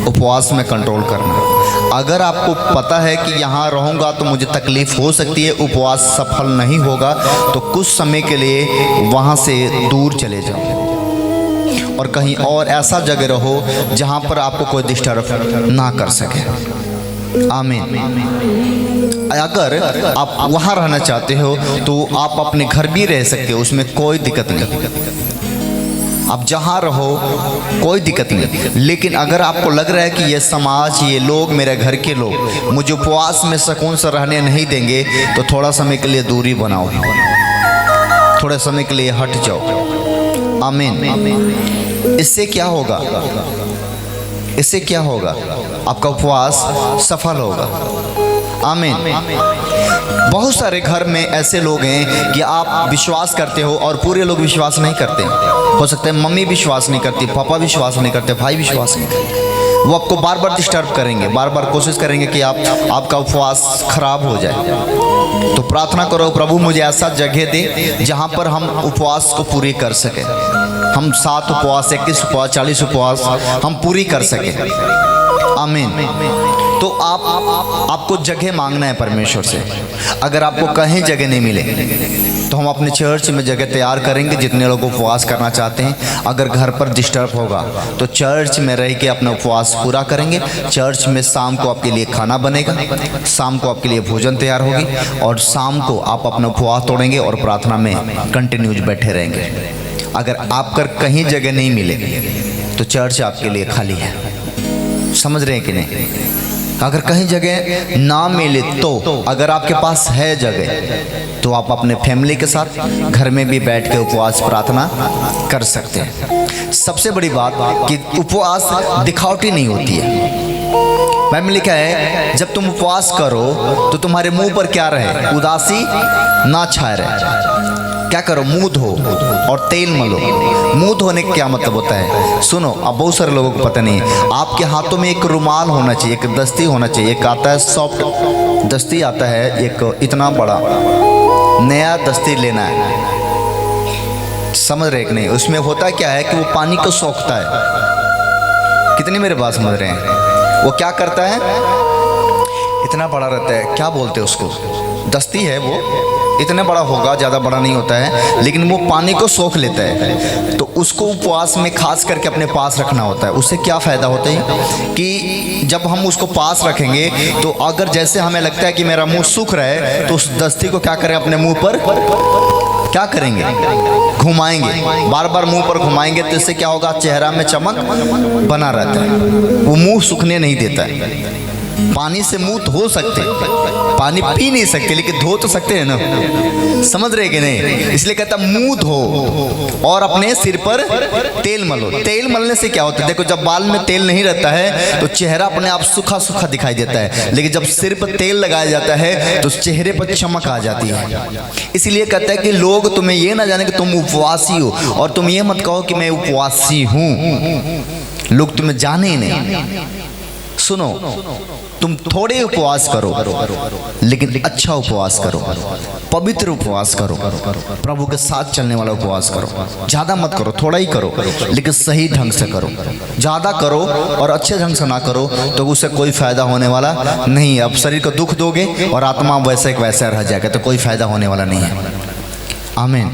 उपवास में कंट्रोल करना। अगर आपको पता है कि यहाँ रहूँगा तो मुझे तकलीफ हो सकती है, उपवास सफल नहीं होगा, तो कुछ समय के लिए वहाँ से दूर चले जाओ और कहीं और ऐसा जगह रहो जहाँ पर आपको कोई डिस्टर्ब ना कर सके। आमीन। अगर आप वहाँ रहना चाहते हो तो आप अपने घर भी रह सकते हो, उसमें कोई दिक्कत नहीं। आप जहाँ रहो कोई दिक्कत नहीं। लेकिन अगर आपको लग रहा है कि ये समाज, ये लोग, मेरे घर के लोग मुझे उपवास में सुकून से रहने नहीं देंगे, तो थोड़ा समय के लिए दूरी बनाओ, थोड़े समय के लिए हट जाओ। आमीन। इससे क्या होगा? इससे क्या होगा? आपका उपवास सफल होगा। आमीन। बहुत सारे घर में ऐसे लोग हैं कि आप विश्वास करते हो और पूरे लोग विश्वास नहीं करते। हो सकता है मम्मी विश्वास नहीं करती, पापा विश्वास नहीं करते, भाई विश्वास नहीं करते। वो आपको बार बार डिस्टर्ब करेंगे, बार बार कोशिश करेंगे कि आपका उपवास खराब हो जाए। तो प्रार्थना करो, प्रभु मुझे ऐसा जगह दे जहाँ पर हम उपवास को पूरी कर सके। हम 7 उपवास, 21 उपवास, 40 उपवास हम पूरी कर सके। आमीन। तो आपको जगह मांगना है परमेश्वर से। अगर आपको कहीं जगह नहीं मिले तो हम अपने चर्च में जगह तैयार करेंगे, जितने लोग उपवास करना चाहते हैं। अगर घर पर डिस्टर्ब होगा तो चर्च में रह के अपना उपवास पूरा करेंगे। चर्च में शाम को आपके लिए खाना बनेगा, शाम को आपके लिए भोजन तैयार होगी और शाम को आप अपना उपवास तोड़ेंगे और प्रार्थना में कंटिन्यूज बैठे रहेंगे। अगर आपका कहीं जगह नहीं मिले तो चर्च आपके लिए खाली है। समझ रहे हैं कि नहीं? अगर कहीं जगह ना मिले तो अगर आपके पास है जगह तो आप अपने फैमिली के साथ घर में भी बैठ के उपवास प्रार्थना कर सकते हैं। सबसे बड़ी बात कि उपवास दिखावटी नहीं होती है। बाइबल में लिखा है जब तुम उपवास करो तो तुम्हारे मुंह पर क्या रहे? उदासी ना छाए रहे। क्या करो, मुंह धो और तेल मलो। मुंह धोने का क्या मतलब होता है? सुनो, अब बहुत सारे लोगों को पता नहीं है। आपके हाथों में एक रुमाल होना चाहिए, एक दस्ती होना चाहिए। एक आता है सॉफ्ट दस्ती आता है, एक इतना बड़ा नया दस्ती लेना है, समझ रहे कि नहीं? उसमें होता क्या है कि वो पानी को सोखता है। कितनी मेरे बात समझ रहे हैं? वो क्या करता है, इतना बड़ा रहता है, क्या बोलते हैं उसको, दस्ती है वो, इतना बड़ा होगा, ज़्यादा बड़ा नहीं होता है, लेकिन वो पानी को सोख लेता है। तो उसको उपवास में खास करके अपने पास रखना होता है। उससे क्या फ़ायदा होता है कि जब हम उसको पास रखेंगे तो अगर जैसे हमें लगता है कि मेरा मुंह सूख रहा है, तो उस दस्ती को क्या करें, अपने मुंह पर क्या करेंगे, घुमाएंगे, बार बार मुंह पर घुमाएंगे। तो इससे क्या होगा, चेहरा में चमक बना रहता है, वो मुंह सूखने नहीं देता है। पानी से मुंह धो सकते, पानी पी नहीं सकते, लेकिन धो तो सकते हैं ना, समझ रहे कि नहीं? इसलिए कहता मुंह धो और अपने सिर पर तेल मलो। तेल मलने से क्या होता है, देखो जब बाल में तेल नहीं रहता है तो चेहरा अपने आप सूखा सूखा दिखाई देता है, लेकिन जब सिर पर तेल लगाया जाता है तो चेहरे पर चमक आ जाती है। इसलिए कहता है कि लोग तुम्हें ये ना जाने कि तुम उपवासी हो, और तुम ये मत कहो कि मैं उपवासी हूँ, लोग तुम्हें जाने ही नहीं। सुनो, तुम थोड़े उपवास करो, लेकिन अच्छा उपवास करो, पवित्र उपवास करो, प्रभु के साथ चलने वाला उपवास करो। ज़्यादा मत करो, थोड़ा ही करो, लेकिन सही ढंग से करो। ज़्यादा करो और अच्छे ढंग से ना करो तो उससे कोई फ़ायदा होने वाला नहीं है। अब शरीर को दुख दोगे और आत्मा वैसे वैसा रह जाएगा, तो कोई फ़ायदा होने वाला नहीं है। आमीन।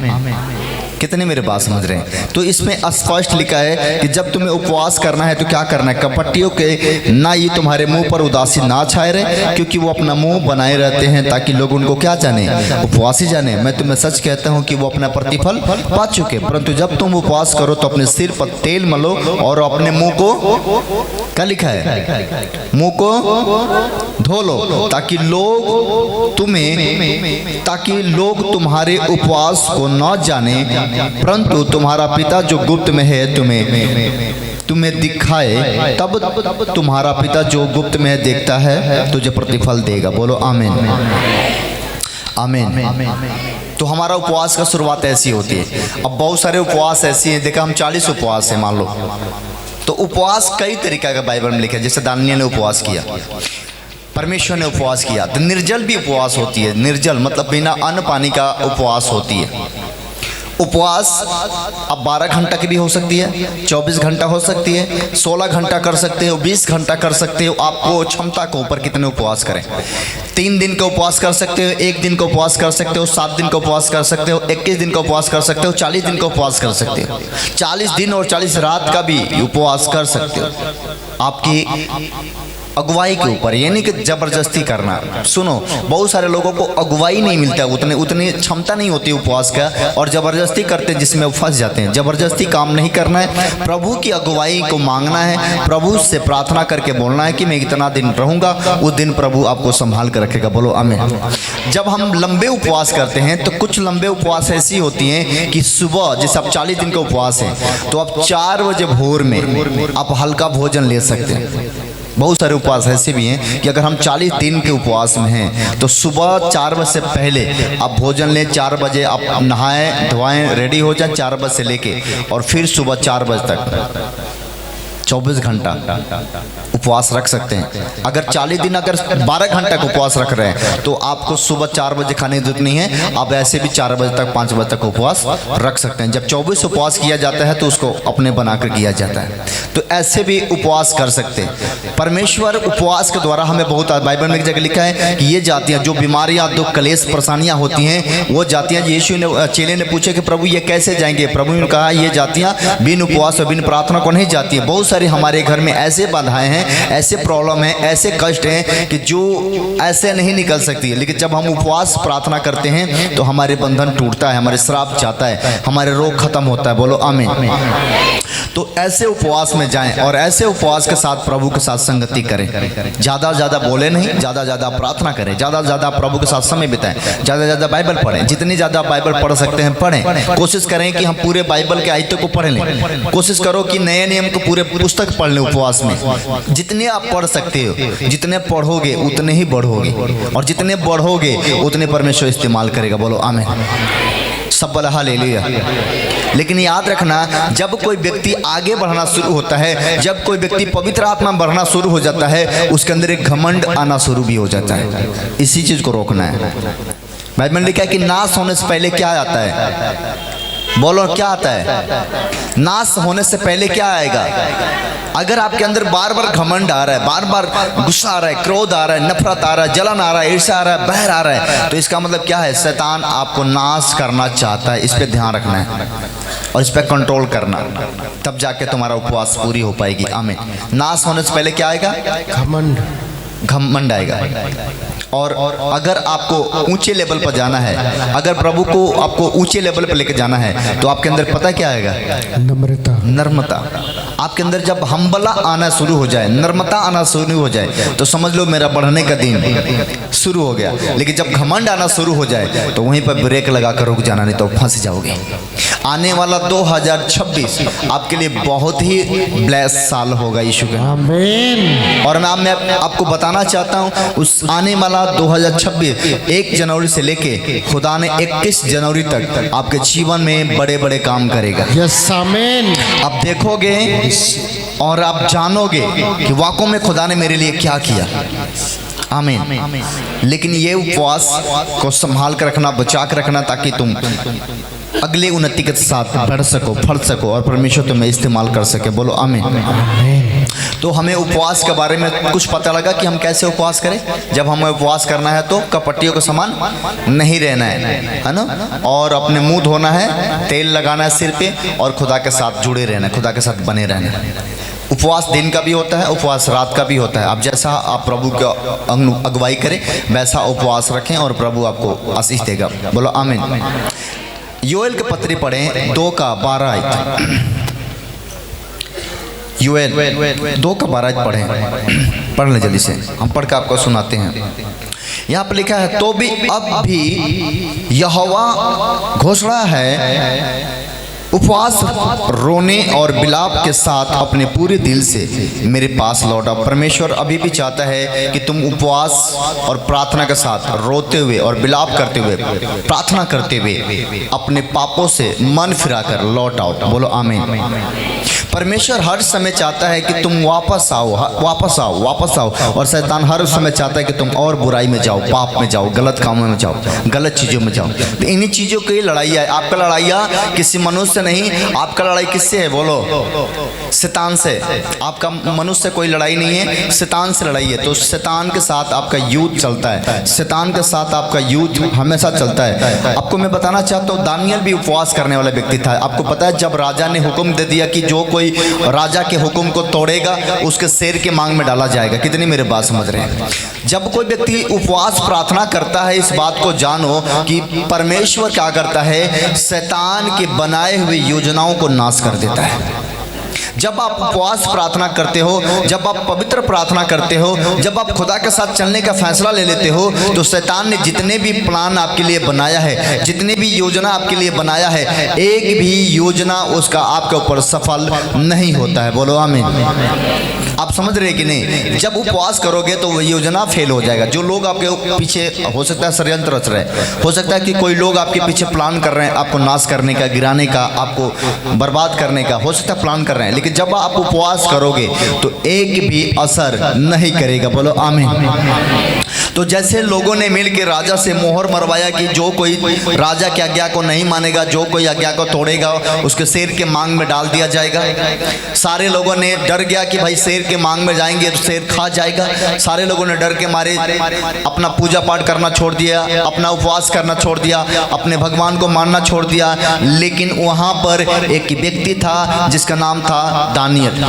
कितने मेरे बात समझ रहे हैं? तो इसमें स्पष्ट लिखा है कि जब तुम्हें उपवास करना है तो क्या करना है, कपटियों के ना ये तुम्हारे मुंह पर उदासी ना छाए रहे, क्योंकि वो अपना मुंह बनाए रहते हैं ताकि लोग उनको क्या जाने, उपवासी जाने। मैं तुम्हें सच कहता हूँ कि वो अपना प्रतिफल पा चुके। परंतु जब तुम उपवास करो तो अपने सिर पर तेल मलो और अपने मुंह को, क्या लिखा है, मुंह को धो लो, ताकि लोग तुम्हारे उपवास को न जाने, परंतु तुम्हारा पिता जो गुप्त में है तुम्हें दिखाए। तब तुम्हारा पिता जो गुप्त में देखता है तुझे प्रतिफल देगा। बोलो आमीन। आमीन। तो हमारा उपवास का शुरुआत ऐसी होती है। अब बहुत सारे उपवास ऐसी हैं, देखा हम 40 उपवास है मान लो, तो उपवास कई तरीका का बाइबल में लिखा है। जैसे दानियल ने उपवास किया, परमेश्वर ने उपवास किया। तो निर्जल भी उपवास होती है, निर्जल मतलब बिना अन्न पानी का उपवास होती है। उपवास अब 12 घंटा की भी हो सकती है, 24 घंटा हो सकती है, 16 घंटा कर सकते हो, 20 घंटा कर सकते हो। आपको क्षमता के ऊपर कितने उपवास करें। 3 दिन का उपवास कर सकते हो, 1 दिन का उपवास कर सकते हो, 7 दिन का उपवास कर सकते हो, 21 दिन का उपवास कर सकते हो, 40 दिन का उपवास कर सकते हो, 40 दिन और 40 रात का भी उपवास कर सकते हो, आपकी अगुवाई के ऊपर, यानी कि जबरदस्ती करना। सुनो, बहुत सारे लोगों को अगुवाई नहीं मिलता, उतनी क्षमता नहीं होती उपवास का, और जबरदस्ती करते जिसमें वो फंस जाते हैं। जबरदस्ती काम नहीं करना है, प्रभु की अगुवाई को मांगना है, प्रभु से प्रार्थना करके बोलना है कि मैं इतना दिन रहूंगा, उस दिन प्रभु आपको संभाल कर रखेगा। बोलो आमीन। जब हम लंबे उपवास करते हैं तो कुछ लंबे उपवास ऐसी होती हैं कि सुबह, जैसे आप 40 दिन का उपवास है तो आप 4 बजे भोर में आप हल्का भोजन ले सकते हैं। बहुत सारे उपवास ऐसे भी हैं कि अगर हम 40 दिन के उपवास में हैं तो सुबह 4 बजे से पहले आप भोजन लें, 4 बजे आप नहाएं धोएं रेडी हो जाए 4 बजे से लेके, और फिर सुबह 4 बजे तक 24 घंटा उपवास रख सकते हैं। अगर 40 दिन अगर 12 घंटा का उपवास रख रहे हैं तो आपको सुबह 4 बजे खाने की जरूरत नहीं है, आप ऐसे भी 4 बजे तक 5 बजे तक उपवास रख सकते हैं। जब 24 उपवास किया जाता है तो उसको अपने बनाकर किया जाता है, तो ऐसे भी उपवास कर सकते हैं। परमेश्वर उपवास के द्वारा हमें बहुत, बाइबल में एक जगह लिखा है कि ये जातियाँ जो बीमारियाँ, दुख, कलेश, परेशानियाँ होती हैं, वो जातियाँ, यीशु ने, चेले ने पूछे कि प्रभु ये कैसे जाएंगे? प्रभु ने कहा ये जातियाँ बिन उपवास और बिन प्रार्थना को नहीं जाती है। बहुत सारी हमारे घर में ऐसे बाधाएं हैं, ऐसे प्रॉब्लम हैं, ऐसे कष्ट हैं कि जो ऐसे नहीं निकल सकती है, लेकिन जब हम उपवास प्रार्थना करते हैं तो हमारे बंधन टूटता है, हमारे श्राप जाता है, हमारे रोग खत्म होता है। बोलो आमीन। तो ऐसे उपवास में जाएं और ऐसे उपवास के साथ प्रभु के साथ संगति करें। ज़्यादा बोले नहीं, ज़्यादा प्रार्थना करें, ज़्यादा प्रभु के साथ समय बिताएं, ज़्यादा बाइबल पढ़ें। जितनी ज़्यादा बाइबल पढ़ सकते हैं पढ़ें। कोशिश करें कि हम पूरे बाइबल के आयतों को पढ़ लें। कोशिश करो कि नए नियम को पूरे पुस्तक पढ़ लें उपवास में। जितने आप पढ़ सकते हो, जितने पढ़ोगे उतने ही बढ़ोगे, और जितने बढ़ोगे उतने परमेश्वर इस्तेमाल करेगा। बोलो आमीन। सब बोला हालेलुया। लेकिन याद रखना, जब कोई व्यक्ति आगे बढ़ना शुरू होता है, जब कोई व्यक्ति पवित्र आत्मा में बढ़ना शुरू हो जाता है, उसके अंदर एक घमंड आना शुरू भी हो जाता है। इसी चीज को रोकना है। बाइबल में लिखा है कि नाश होने से पहले क्या आता है? बोलो क्या आता है? नाश होने से पहले क्या आएगा? अगर आपके अंदर बार बार घमंड आ रहा है, बार बार गुस्सा आ रहा है, क्रोध आ रहा है, नफरत आ रहा है, जलन आ रहा है, ईर्ष्या आ रहा है, बहर आ रहा है, तो इसका मतलब क्या है? शैतान आपको नाश करना चाहता है। इस पे ध्यान रखना है और इस पे कंट्रोल करना, तब जाके तुम्हारा उपवास पूरी हो पाएगी। आमीन। नाश होने से पहले क्या आएगा? घमंड आएगा। और अगर आपको ऊंचे लेवल पर जाना है, अगर प्रभु को आपको ऊंचे लेवल पर लेकर जाना है, तो आपके अंदर पता क्या आएगा? नर्मता। आपके अंदर जब हम्बला आना शुरू हो जाए, नर्मता आना शुरू हो जाए, तो समझ लो मेरा बढ़ने का दिन शुरू हो गया। लेकिन जब घमंड आना शुरू हो जाए, तो वहीं पर ब्रेक लगा कर रुक जाना, नहीं तो फंस जाओगे। आने वाला 2026 आपके लिए बहुत ही ब्लेस साल होगा यीशु के। आमीन। और मैं आपको बताना चाहता हूँ, उस आने वाला 2026 1 जनवरी से लेके खुदा ने 21 जनवरी तक आपके जीवन में बड़े बड़े काम करेगा। यस आमीन। आप देखोगे और आप जानोगे कि वाकई में खुदा ने मेरे लिए क्या किया। आमीन। लेकिन ये उपवास को संभाल कर रखना, बचा कर रखना, ताकि तुम अगले उन्नति के साथ बढ़ सको, फल सको और परमेश्वर तुम्हें इस्तेमाल कर सके। बोलो आमीन। तो हमें उपवास के बारे में कुछ पता लगा कि हम कैसे उपवास करें। जब हमें उपवास करना है तो कपटियों के समान नहीं रहना है ना, और अपने मुंह धोना है, तेल लगाना है सिर पे, और खुदा के साथ जुड़े रहना है, खुदा के साथ बने रहना है। उपवास दिन का भी होता है, उपवास रात का भी होता है। आप जैसा आप प्रभु की अगुवाई करें वैसा उपवास रखें और प्रभु आपको आशीष देगा। बोलो आमीन। योएल के पत्री पढ़ें 2:12। योएल 2:12 पढ़ लें जल्दी से, हम पढ़ के आपको सुनाते हैं। यहाँ पर लिखा है, तो भी अब भी यहोवा घोषणा है, उपवास रोने और बिलाप के साथ अपने पूरे दिल से मेरे पास लौटा। परमेश्वर अभी भी चाहता है कि तुम उपवास और प्रार्थना के साथ रोते हुए और बिलाप करते हुए, प्रार्थना करते हुए अपने पापों से मन फिरा कर लौट आओ। बोलो आमीन। परमेश्वर हर समय चाहता है कि तुम वापस आओ, वापस आओ, वापस आओ। और शैतान हर समय चाहता है कि तुम और बुराई में जाओ, पाप में जाओ, गलत कामों में जाओ, गलत चीज़ों में जाओ। तो इन्हीं चीज़ों की लड़ाई है। आपका लड़ाइया किसी मनुष्य नहीं, आपका लड़ाई किससे है? बोलो शैतान से। आपका मनुष्य से कोई लड़ाई नहीं है, शैतान से लड़ाई है। तो शैतान के साथ आपका युद्ध चलता है, शैतान के साथ आपका युद्ध हमेशा चलता है। आपको मैं बताना चाहता हूँ, दानियल भी उपवास करने वाला व्यक्ति था। आपको पता है, जब राजा ने हुक्म दे दिया कि जो कोई राजा के हुक्म को तोड़ेगा उसके शेर के मांग में डाला जाएगा। कितनी मेरे बात समझ रहे हैं? जब कोई व्यक्ति उपवास प्रार्थना करता है, इस बात को जानो कि परमेश्वर क्या करता है, शैतान के बनाए हुए योजनाओं को नाश कर देता है। जब आप उपवास प्रार्थना करते हो, जब आप पवित्र प्रार्थना करते हो, जब आप खुदा के साथ चलने का फैसला ले लेते हो, तो शैतान ने जितने भी प्लान आपके लिए बनाया है, जितने भी योजना आपके लिए बनाया है, एक भी योजना उसका आपके ऊपर सफल नहीं होता है। बोलो आमीन। आप समझ रहे कि नहीं? जब उपवास करोगे तो वह योजना फेल हो जाएगा। जो लोग आपके पीछे, हो सकता है षड्यंत्र रच रहे, हो सकता है कि कोई लोग आपके पीछे प्लान कर रहे हैं आपको नाश करने का, गिराने का, आपको बर्बाद करने का, हो सकता है प्लान कर रहे हैं। लेकिन जब आप उपवास करोगे तो एक भी असर नहीं करेगा। बोलो आमीन। तो जैसे लोगों ने मिलकर राजा से मोहर मरवाया कि जो कोई राजा की आज्ञा को नहीं मानेगा, जो कोई आज्ञा को तोड़ेगा, उसके शेर के मांग में डाल दिया जाएगा। सारे लोगों ने डर गया कि भाई शेर के मांग में जाएंगे तो शेर खा जाएगा। सारे लोगों ने डर के मारे अपना पूजा पाठ करना छोड़ दिया, अपना उपवास करना छोड़ दिया, अपने भगवान को मानना छोड़ दिया। लेकिन वहाँ पर एक व्यक्ति था जिसका नाम था दानियल।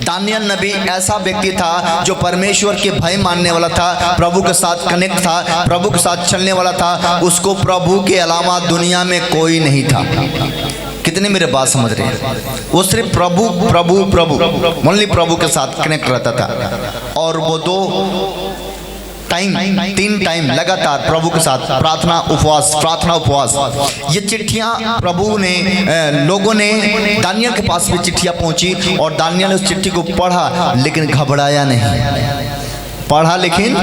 दानियल नबी ऐसा व्यक्ति था जो परमेश्वर के भय मानने वाला था, प्रभु के साथ कनेक्ट था, प्रभु के साथ चलने वाला था। उसको प्रभु के अलावा दुनिया में कोई नहीं था। कितने मेरे बात समझ रहे हैं? वो सिर्फ प्रभु प्रभु प्रभु ओनली प्रभु के साथ कनेक्ट रहता था। और वो 3 टाइम लगातार प्रभु के साथ प्रार्थना उपवास, प्रार्थना उपवास। ये चिट्ठियाँ प्रभु ने, लोगों ने, दानियल के पास भी चिट्ठियाँ पहुँची और दानियल उस चिट्ठी को पढ़ा, लेकिन घबराया नहीं। पढ़ा लेकिन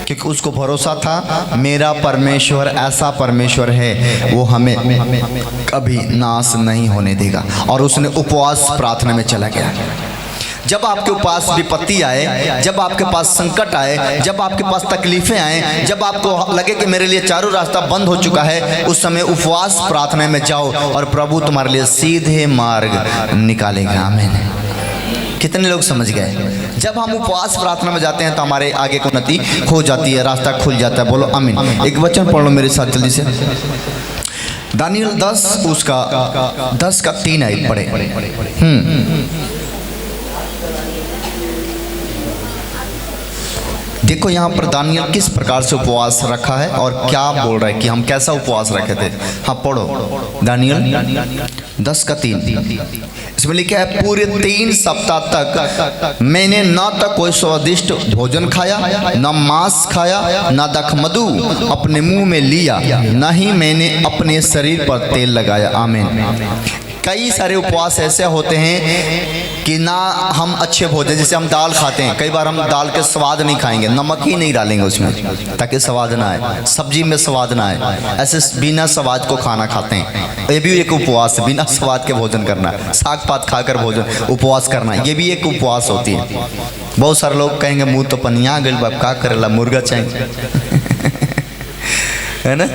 क्योंकि उसको भरोसा था मेरा परमेश्वर ऐसा परमेश्वर है वो हमें कभी नाश नहीं होने देगा, और उसने उपवास प्रार्थना में चला गया। जब आपके पास विपत्ति आए, जब आपके पास संकट आए, जब आपके पास तकलीफें आए, जब आपको लगे कि मेरे लिए चारों रास्ता बंद हो चुका है, उस समय उपवास प्रार्थना में जाओ और प्रभु तुम्हारे लिए सीधे मार्ग निकालेगा। आमीन। कितने लोग समझ गए? जब हम उपवास प्रार्थना में जाते हैं तो हमारे आगे की उन्नति हो जाती है, रास्ता खुल जाता है। बोलो आमीन। एक वचन पढ़ लो मेरे साथ जल्दी से, दानियल 10 उसका 10 का 3 आयत पढ़े। देखो यहाँ पर दानियल किस प्रकार से उपवास रखा है और क्या बोल रहा है कि हम कैसा उपवास रखे थे। हाँ पढ़ो, दानियल 10 का 3। इसमें लिखा है पूरे 3 सप्ताह तक मैंने न तो कोई स्वादिष्ट भोजन खाया, न मांस खाया, न दखमधु अपने मुंह में लिया, न ही मैंने अपने शरीर पर तेल लगाया। आमीन। कई सारे उपवास ऐसे होते हैं कि ना हम अच्छे भोजन, जैसे हम दाल खाते हैं, कई बार हम दाल के स्वाद नहीं खाएंगे, नमक ही नहीं डालेंगे उसमें ताकि स्वाद ना आए, सब्जी में स्वाद ना आए, ऐसे बिना स्वाद को खाना खाते हैं। ये भी एक उपवास है, बिना स्वाद के भोजन करना, साग पात खाकर भोजन उपवास करना, ये भी एक उपवास होती है। बहुत सारे लोग कहेंगे मुँह तो पनिया गइल बा, का करेला मुर्गा चाहिए है ना।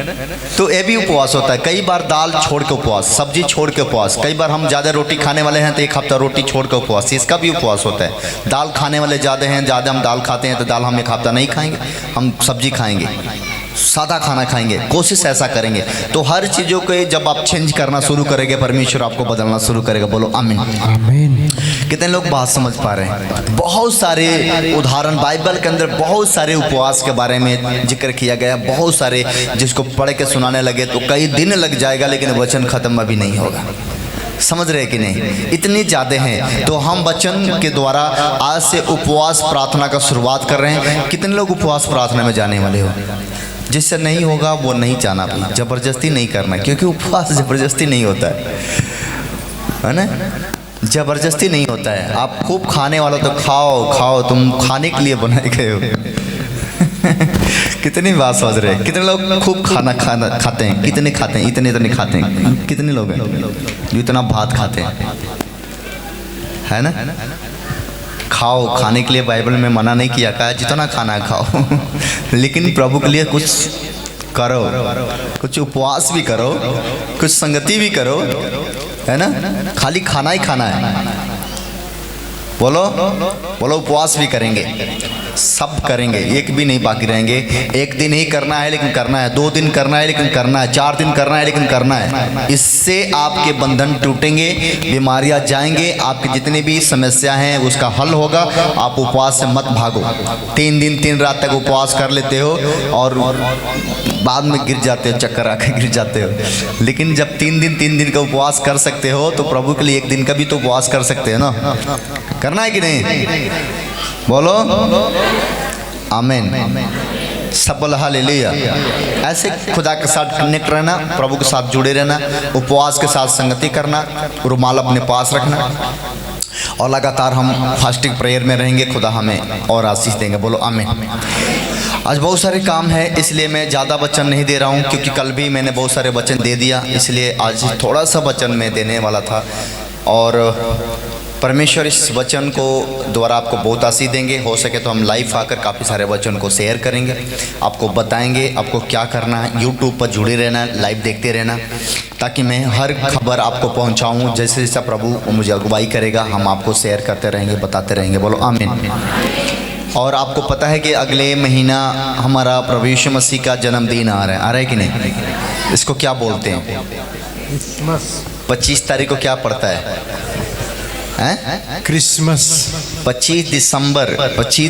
तो ये भी उपवास होता है। कई बार दाल छोड़ के उपवास, सब्जी छोड़ के उपवास, कई बार हम ज़्यादा रोटी खाने वाले हैं तो 1 हफ्ता रोटी छोड़ के उपवास, इसका भी उपवास होता है। दाल खाने वाले ज़्यादा हैं, ज़्यादा हम दाल खाते हैं तो दाल हम 1 हफ्ता नहीं खाएंगे, हम सब्जी खाएंगे, सादा खाना खाएंगे, कोशिश ऐसा करेंगे। तो हर चीज़ों को जब आप चेंज करना शुरू करेंगे, परमेश्वर आपको बदलना शुरू करेगा। बोलो आमीन। आमीन। कितने लोग बात समझ पा रहे हैं? बहुत सारे उदाहरण बाइबल के अंदर, बहुत सारे उपवास के बारे में जिक्र किया गया, बहुत सारे, जिसको पढ़ के सुनाने लगे तो कई दिन लग जाएगा, लेकिन वचन खत्म अभी नहीं होगा। समझ रहे कि नहीं? इतनी ज़्यादा हैं। तो हम वचन के द्वारा आज से उपवास प्रार्थना का शुरुआत कर रहे हैं। कितने लोग उपवास प्रार्थना में जाने वाले हो? जिससे नहीं होगा वो नहीं जाना, भी जबरदस्ती नहीं करना, क्योंकि उपवास जबरदस्ती नहीं होता है ना, जबरदस्ती नहीं होता है। आप खूब खाने वाला तो खाओ खाओ, तुम खाने के लिए बनाए गए हो। कितनी बात समझ रहे हैं? कितने लोग खूब खाना खाते हैं? कितने खाते हैं? इतने खाते हैं। कितने लोग हैं जो इतना भात खाते हैं? है ना। खाओ, खाने के लिए बाइबल में मना नहीं किया, कहा जितना खाना खाओ लेकिन प्रभु के लिए कुछ करो, कुछ उपवास भी करो, कुछ संगति भी करो, है ना। खाली खाना ही खाना है। बोलो बोलो, उपवास भी करेंगे, सब करेंगे, एक भी नहीं बाकी रहेंगे। 1 दिन ही करना है लेकिन करना है, 2 दिन करना है लेकिन करना है, 4 दिन करना है लेकिन करना है। इससे आपके बंधन टूटेंगे, बीमारियां जाएंगे, आपकी जितनी भी समस्या हैं उसका हल होगा। आप उपवास से मत भागो। 3 दिन 3 रात तक उपवास कर लेते हो और बाद में गिर जाते हो, चक्कर आके गिर जाते हो। लेकिन जब 3 दिन का उपवास कर सकते हो तो प्रभु के लिए 1 दिन का भी तो उपवास कर सकते हैं ना। करना है कि नहीं? बोलो आमीन। सब बोला हालेलुया। ऐसे खुदा के साथ कनेक्ट रहना, प्रभु के साथ जुड़े रहना, उपवास के साथ संगति करना, रुमाल अपने पास रखना, और लगातार हम फास्टिंग प्रेयर में रहेंगे। खुदा हमें और आशीष देंगे। बोलो आमीन। आज बहुत सारे काम है, इसलिए मैं ज़्यादा वचन नहीं दे रहा हूँ, क्योंकि कल भी मैंने बहुत सारे वचन दे दिया, इसलिए आज थोड़ा सा वचन मैं देने वाला था। और परमेश्वर इस वचन को द्वारा आपको बहुत आशीष देंगे। हो सके तो हम लाइव आकर काफ़ी सारे वचन को शेयर करेंगे, आपको बताएंगे आपको क्या करना है। यूट्यूब पर जुड़े रहना, लाइव देखते रहना, ताकि मैं हर खबर आपको पहुंचाऊं। जैसे जैसा प्रभु मुझे अगुवाई करेगा हम आपको शेयर करते रहेंगे, बताते रहेंगे। बोलो आमीन। और आपको पता है कि अगले महीना हमारा प्रभु यीशु मसीह का जन्मदिन आ रहा है कि नहीं? इसको क्या बोलते हैं? 25 तारीख को क्या पड़ता है? क्रिसमस। 25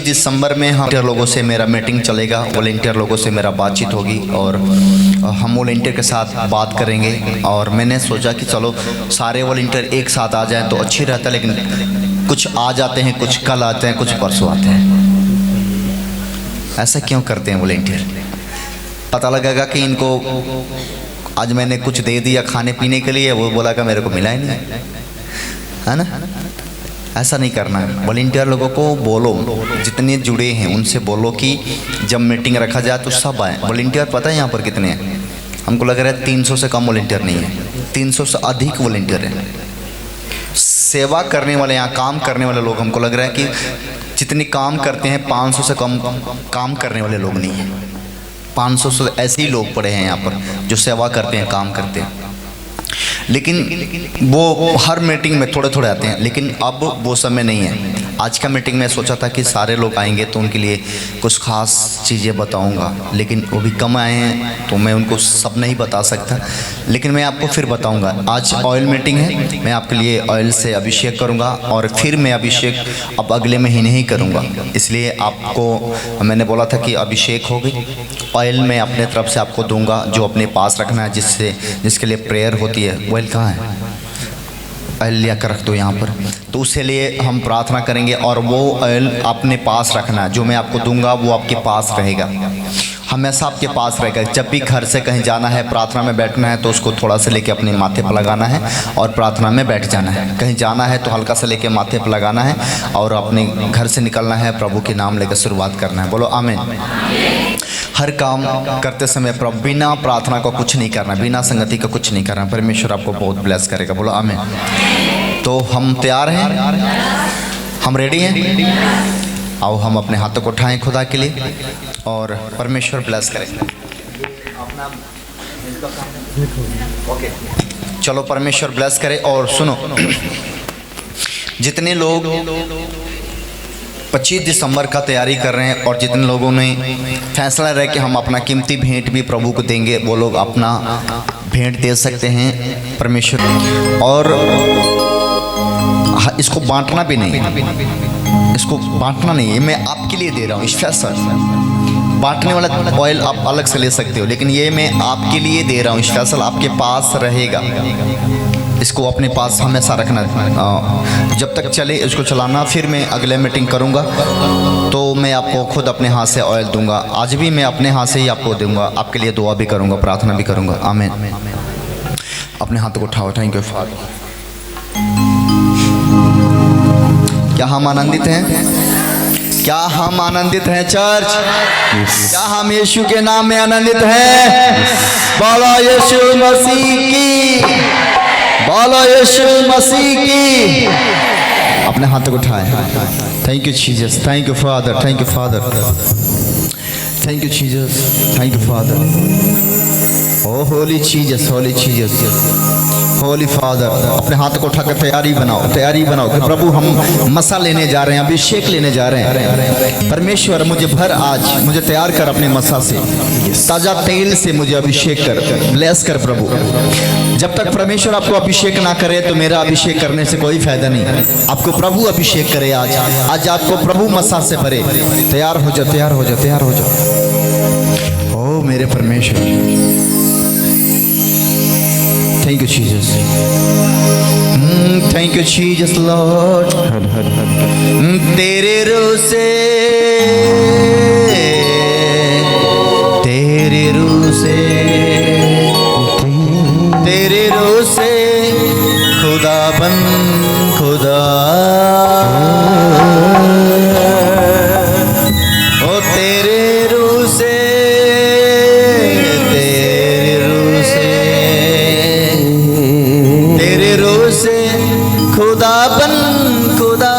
दिसंबर में हम लोगों से मेरा मीटिंग चलेगा, वॉलेंटियर लोगों से मेरा बातचीत होगी और हम वॉलेंटियर के साथ बात करेंगे। और मैंने सोचा कि चलो सारे वॉलेंटियर एक साथ आ जाएं तो अच्छी रहता है, लेकिन कुछ आ जाते हैं, कुछ कल आते हैं, कुछ परसों आते हैं। ऐसा क्यों करते हैं वॉलेंटियर? पता लगेगा कि इनको आज मैंने कुछ दे दिया खाने पीने के लिए, वो बोला कि मेरे को मिला ही नहीं, है ना। ऐसा नहीं करना है। वॉलंटियर लोगों को बोलो, जितने जुड़े हैं उनसे बोलो कि जब मीटिंग रखा जाए तो सब आए। वॉलंटियर पता है यहाँ पर कितने हैं? हमको लग रहा है 300 से कम वॉलंटियर नहीं है, 300 से अधिक वॉलंटियर हैं। सेवा करने वाले, यहाँ काम करने वाले लोग, हमको लग रहा है कि जितने काम करते हैं 500 से कम काम करने वाले लोग नहीं हैं। 500 से ऐसे ही लोग पड़े हैं यहाँ पर जो सेवा करते हैं, काम करते हैं। लेकिन वो हर मीटिंग में थोड़े थोड़े आते हैं, लेकिन अब वो समय नहीं है। आज का मीटिंग में सोचा था कि सारे लोग आएंगे तो उनके लिए कुछ खास चीज़ें बताऊंगा, लेकिन वो भी कम आए हैं तो मैं उनको सब नहीं बता सकता, लेकिन मैं आपको फिर बताऊंगा। आज ऑयल मीटिंग है, मैं आपके लिए ऑयल से अभिषेक करूंगा और फिर मैं अभिषेक अब अगले महीने ही करूंगा। इसलिए आपको मैंने बोला था कि अभिषेक हो गई, ऑयल मैं अपने तरफ से आपको दूंगा जो अपने पास रखना है, जिसके लिए प्रेयर होती है। ऑयल कहाँ है? ऑयल लिया कर रख दो यहाँ पर, तो उसके लिए हम प्रार्थना करेंगे और वो ऑयल अपने पास रखना है। जो मैं आपको दूंगा वो आपके पास रहेगा, हमेशा आपके पास रहेगा। जब भी घर से कहीं जाना है, प्रार्थना में बैठना है, तो उसको थोड़ा सा लेके अपने माथे पर लगाना है और प्रार्थना में बैठ जाना है। कहीं जाना है तो हल्का सा लेके माथे पर लगाना है और अपने घर से निकलना है, प्रभु के नाम लेकर शुरुआत करना है। बोलो आमीन। हर काम करते समय प्रभु बिना प्रार्थना को कुछ नहीं करना, बिना संगति का कुछ नहीं करना। परमेश्वर आपको बहुत ब्लेस करेगा। बोलो आमीन। तो हम तैयार हैं, हम रेडी हैं। आओ हम अपने हाथों को उठाएं खुदा के लिए और परमेश्वर ब्लेस करें। ओके, चलो परमेश्वर ब्लेस करे। और सुनो, जितने लोग 25 दिसंबर का तैयारी कर रहे हैं और जितने लोगों ने फैसला रहे कि हम अपना कीमती भेंट भी प्रभु को देंगे, वो लोग अपना भेंट दे सकते हैं परमेश्वर। और इसको बांटना भी नहीं, इसको बांटना नहीं है, मैं आपके लिए दे रहा हूँ स्पेशल। बांटने वाला ऑयल आप अलग से ले सकते हो, लेकिन ये मैं आपके लिए दे रहा हूँ स्पेशल, आपके पास रहेगा। इसको अपने पास हमेशा रखना, जब तक चले इसको चलाना। फिर मैं अगले मीटिंग करूँगा तो मैं आपको खुद अपने हाथ से ऑयल दूंगा। आज भी मैं अपने हाथ से ही आपको दूंगा, आपके लिए दुआ भी करूँगा, प्रार्थना भी करूँगा। आमीन। अपने हाथों को उठाओ। Thank you father. क्या हम आनंदित हैं? क्या हम आनंदित हैं चर्च? क्या हम यीशु के नाम में आनंदित हैं? बोलो यीशु मसीह की, बोलो यीशु मसीह की। अपने हाथों को उठाएं। Thank you Jesus, thank you father, thank you father, thank you Jesus, thank you father. Oh holy Jesus, holy Jesus, holy father. अपने हाथ को उठाकर तैयारी बनाओ, तैयारी बनाओ कि प्रभु हम मसा लेने जा रहे हैं, अभिषेक लेने जा रहे हैं। परमेश्वर मुझे भर, आज मुझे तैयार कर अपने मसा से, ताज़ा तेल से मुझे अभिषेक कर, ब्लेस कर प्रभु। जब तक परमेश्वर आपको अभिषेक ना करे तो मेरा अभिषेक करने से कोई फायदा नहीं। आपको प्रभु अभिषेक करे आज, आज आपको प्रभु मसा से भरे। तैयार हो जाओ, तैयार हो जाओ, तैयार हो जाओ। ओ मेरे परमेश्वर, thank you Jesus, thank you Jesus Lord। तेरे रूह से, तेरे रूह से, तेरे रूह से खुदा बन खुदा। ओ तेरे रूह से, खुदा बन खुदा।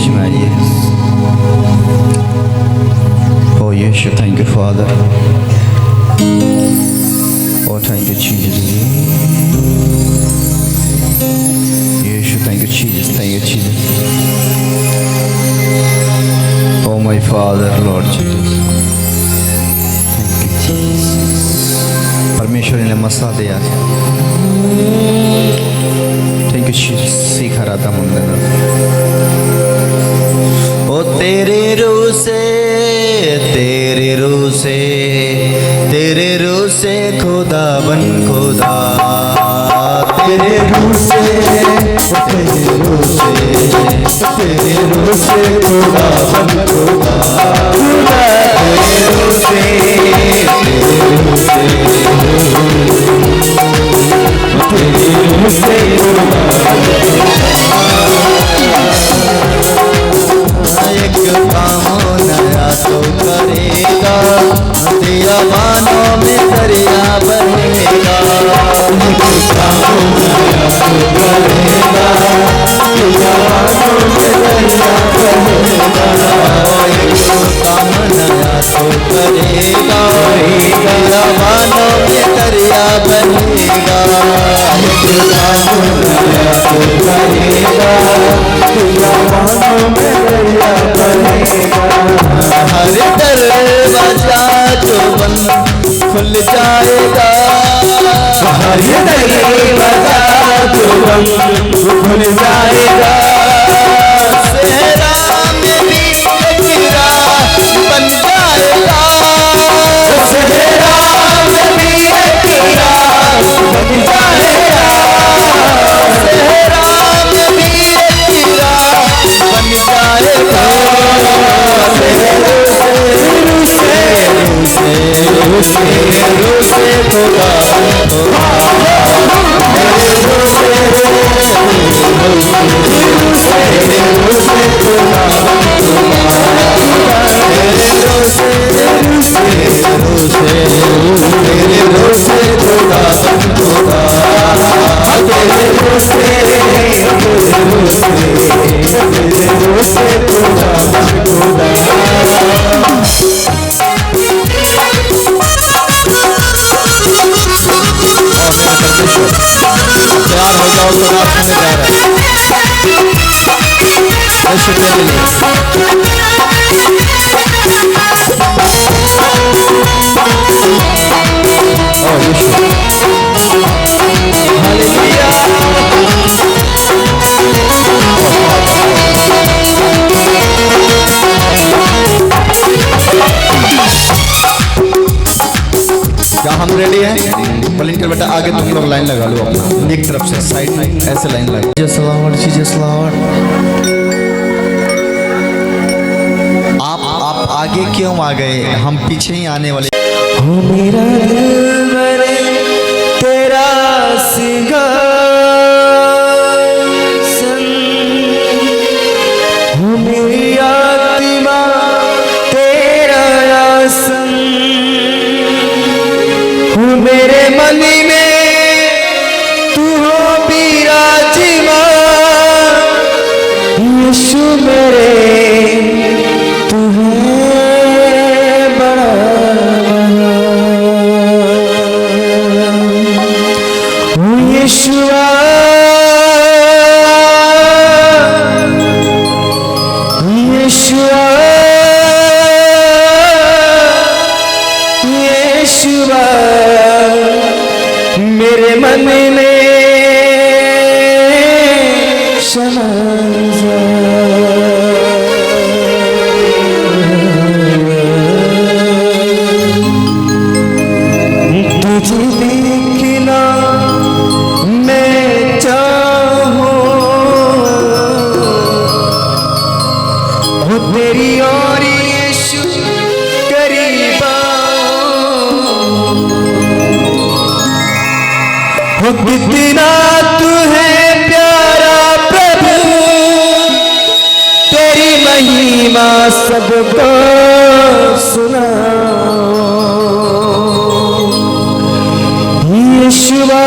बीच में आइए। ओ यीशु, थैंक यू फादर। ओ thank you Jesus. Yeshu, thank you Jesus, thank you Jesus. ओ my father Lord Jesus, thank you Jesus. परमेश्वर ने मसा दिया। Thank you Jesus. सीखा रहा था मुंडे। ओ तेरे रूह से, तेरे रूह से, तेरे रूह से खुदा बन खुदा। तेरे रूह से, तेरे रूह से, तेरे रूह से खुदा बन खुदा। तेरे रूह से, तेरे रूह से, तेरे रूह से खुदा। एक काम नया तो करेगा, तेरा बानों में दरिया बहेगा। एक काम नया तो करेगा, तेरा बानों में दरिया बहेगा। एक काम नया तो करेगा, तेरा बानों में दरिया बहेगा। एक काम नया तो करेगा, तेरा बानों में दरिया बहेगा। हर दरवाजा जो बंद खुल जाएगा, हर दरवाजा जो बंद खुल जाएगा। सेहरा में भी एक राह बन जाएगा, सेहरा में भी एक राह बन जाएगा। सेहरा में भी एक राह बन जाएगा। तैयार हो जाओ तो रात में जा रहा है। क्या हम रेडी हैं? वॉलंटियर बेटा आगे तुम लोग लाइन लगा लो अपना, एक तरफ से साइड में ऐसे लाइन लगा। Jesus Lord, Jesus Lord. आप आगे क्यों आ गए? हम पीछे ही आने वाले। हो मेरा दिल तेरा सिंहासन, हो मेरी आत्मा तेरा आसन, हो मेरे मन में तू हो विराजमान। यीशु मेरे तू है बड़ा महान। ओ यीशुआ, यीशुआ, यीशुआ, मेरे मन में शमा जा। तुझे देखना मैं चाहूं, हो तेरी और यीशु करीब आओ। हो कितना तू है प्यारा प्रभु, तेरी महिमा सबको सुनाओ। यीशुआ,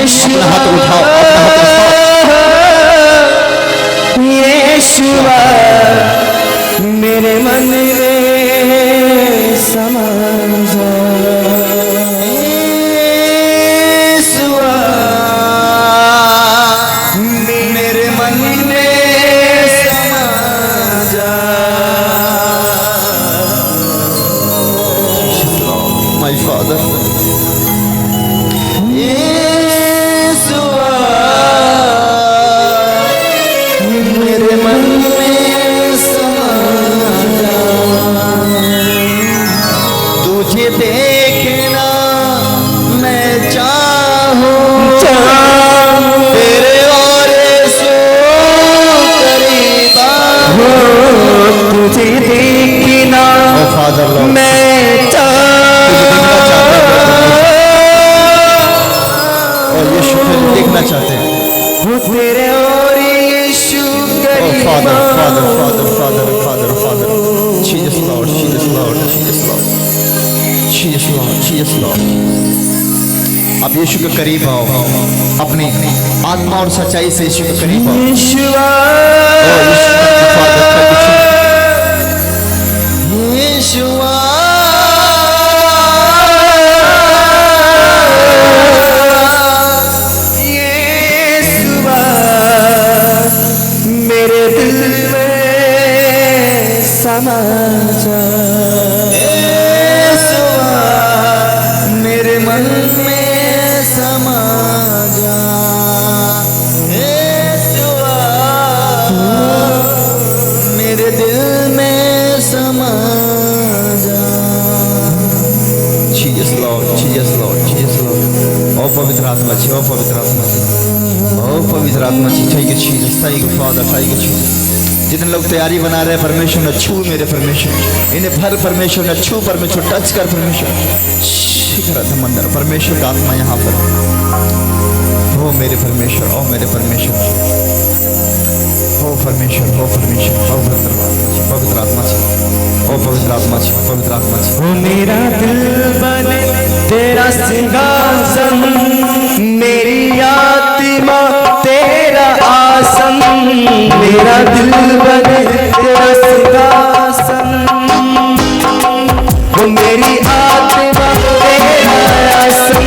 अपना हाथ उठाओ, अपना तेरे और यीशु Father, Father, करीब Father, Father, Father, Father. Jesus, Lord, Jesus, Lord, Jesus, Lord. Jesus, Lord, Jesus, Lord. अब यीशु के करीब आओ, अपनी आत्मा और सच्चाई से यीशु के करीब आओ। यीशुआ यीशुआ यीशुआ मेरे दिल में समा जा यीशुआ मेरे मन में समा जा। यीशुआ मेरे दिल में समा जा। Jesus Lord, Jesus Lord, Jesus Lord. ओ पवित्र आत्मा जी, ओ पवित्र आत्मा जी, ओ पवित्र आत्मा जी, thank you Jesus, thank you father, thank you Jesus. जितने लोग तैयारी बना रहे हैं, परमेश्वर ने छू मेरे परमेश्वर, इन्हें भर परमेश्वर ने छू, परमेश्वर टच कर परमेश्वर, शिखर मंदिर परमेश्वर का आत्मा यहाँ पर। ओ मेरे परमेश्वर, ओ मेरे परमेश्वर, ओ परमेश्वर, ओ परमेश्वर, पवित्र आत्मा जी, ओ पवित्र आत्मा जी, पवित्र आत्मा जी। ओ मेरा दिल बने तेरा सिंहासन, मेरी आत्मा तेरा आसन, मेरा दिल बने तेरा सिंहासन, ओ मेरी आत्मा तेरा आसन,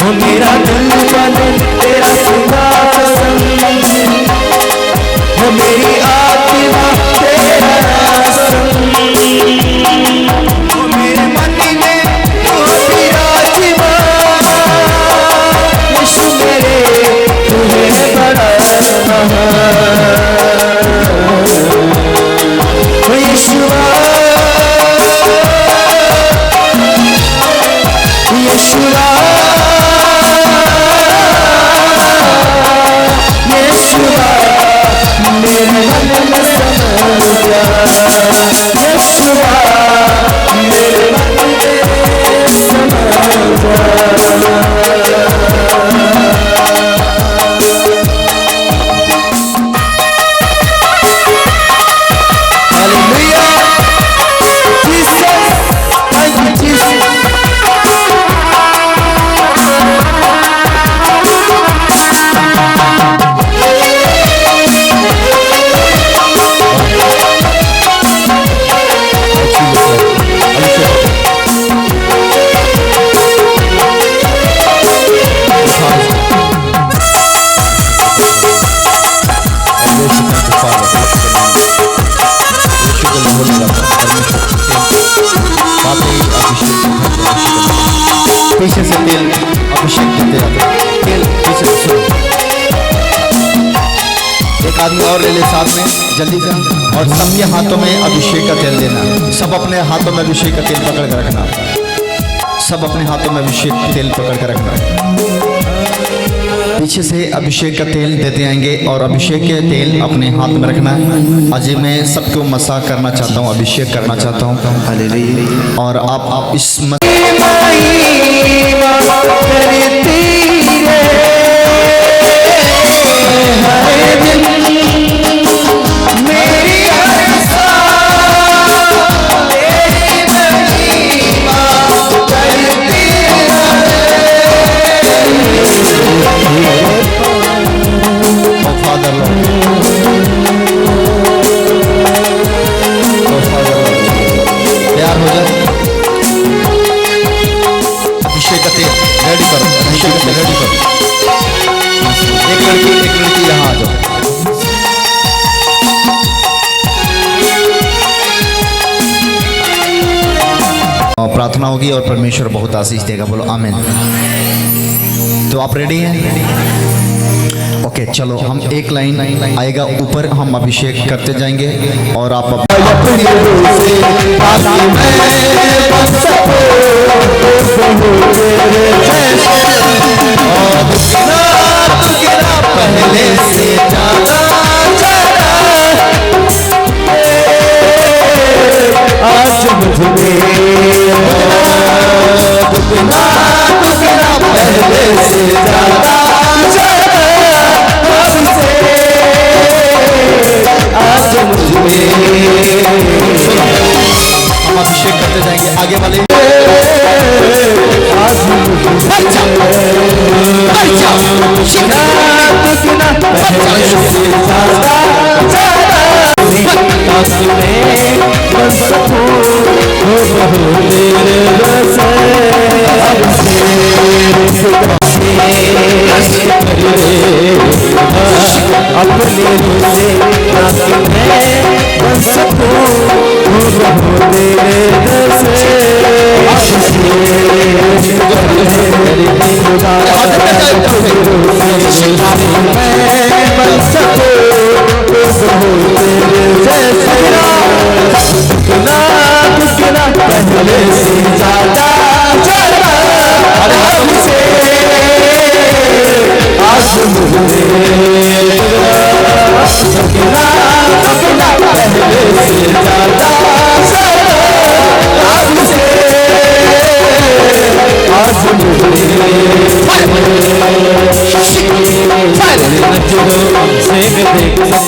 ओ मेरा दिल बने तेरा सिंहासन, ओ मेरी आत्मा तेरा आसन, ओ मेरे मन में तू विराजमान, यीशु मेरे तू है बड़ा महान, ओ यीशुआ यीशुआ यीशुआ मेरे मन में समा जा, यीशुआ मेरे मन में समा जा। Hallelujah, Jesus, thank you Jesus. पीछे से तेल अभिषेक देते जाते, तेल पीछे से सुनो। एक आदमी और ले ले साथ में जल्दी से, और सबके हाथों में अभिषेक का तेल देना। सब अपने हाथों में अभिषेक का तेल पकड़ कर रखना, सब अपने हाथों में अभिषेक का तेल पकड़ कर रखना। पीछे से अभिषेक का तेल देते आएंगे और अभिषेक के तेल अपने हाथ में रखना। आज मैं सबको मसा करना चाहता हूँ, अभिषेक करना चाहता हूँ, और आप इस तैयार हो जाए, अभिषेक का तेल रेडी करो, अभिषेक का तेल रेडी करो। एक लड़की यहाँ आ जाओ। प्रार्थना होगी और परमेश्वर बहुत आशीष देगा, बोलो आमीन। तो आप रेडी हैं? ओके चलो, हम एक लाइन आएगा ऊपर, हम अभिषेक करते जाएंगे और आप पहले से आज मुझे पहले से ज्यादा ताकि मैं बन सकूं हो बहू तेरे जैसे। अब तेरे खुदा से कर ले अपने से ताकि मैं बन सकूं हो बहू तेरे जैसे। अब तेरे खुदा मैं बन सकूं हो तेरे जैसे। कितना कितना पहले से ज्यादा चला हमसे आज मुझे कितना कितना पहले से ज्यादा चला हमसे आज मुझे नजरों से देख अपने से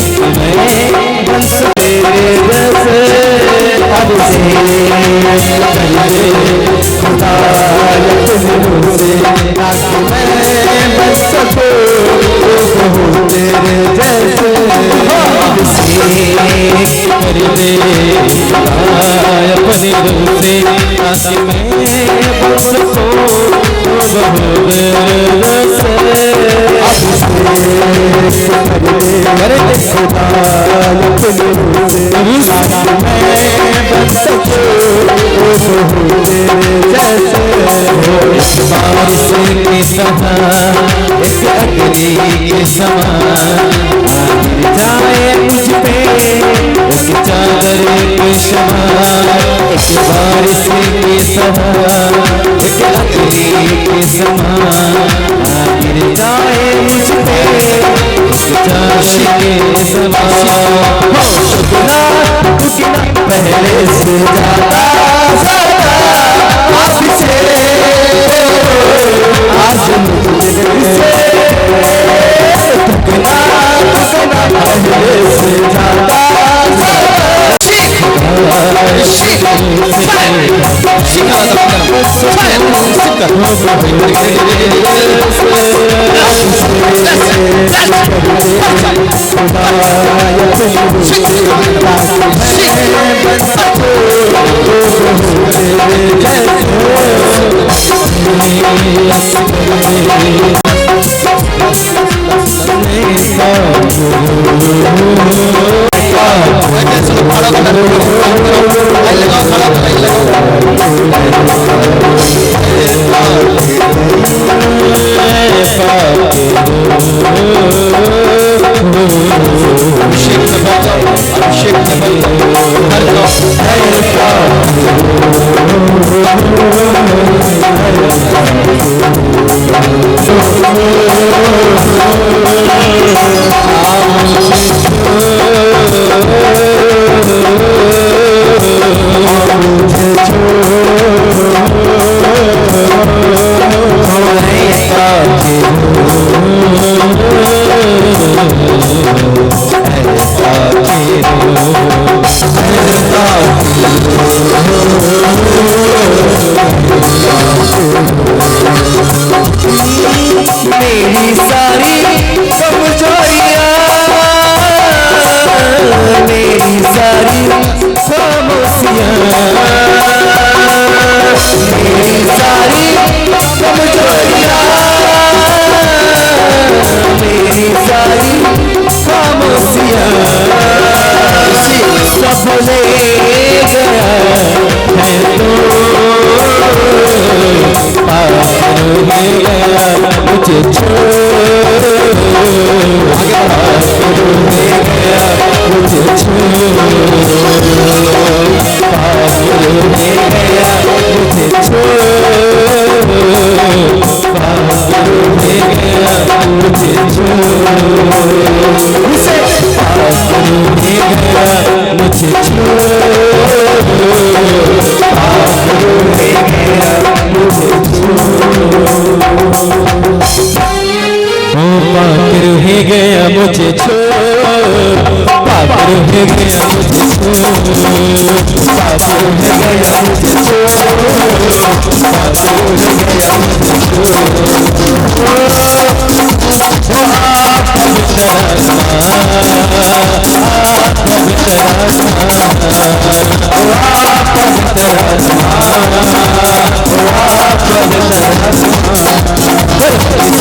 मैं बन तेरे जैसे। अब से खुदा अपने से ताकि मैं बन सकूं हो तेरे जैसे। अब से कर दे अपने से ताकि मैं बन सकूं हो तेरे जैसे। मेरे खुदा मैं बन सकूं तेरे जैसे। बारिश के समान एक अग्नि के समान जाए मुझ पे एक चादर के समान। एक बारिश के समान एक अग्नि के समान गिर जाए मुझ पे के समान। हो शुक्रा कितना पहले से ज्यादा आपसे आज मुझे कितना पहले से ज्यादा मेरी सारी कमजोरियां मेरी सारी खामोशियां मेरी सारी कमजोरियां मेरी सारी खामोशियां सब ले गया है तो मुझे छोड़ मुझे मुझे छोड़ पाक रह गया मुझे छोड़, पाक रह गया मुझे छोड़, पाक रह गया मुझे छोड़, पाक रह गया मुझे छोड़। आप पवित्र आत्मा, आप पवित्र आत्मा, आप पवित्र आत्मा, आप पवित्र आत्मा,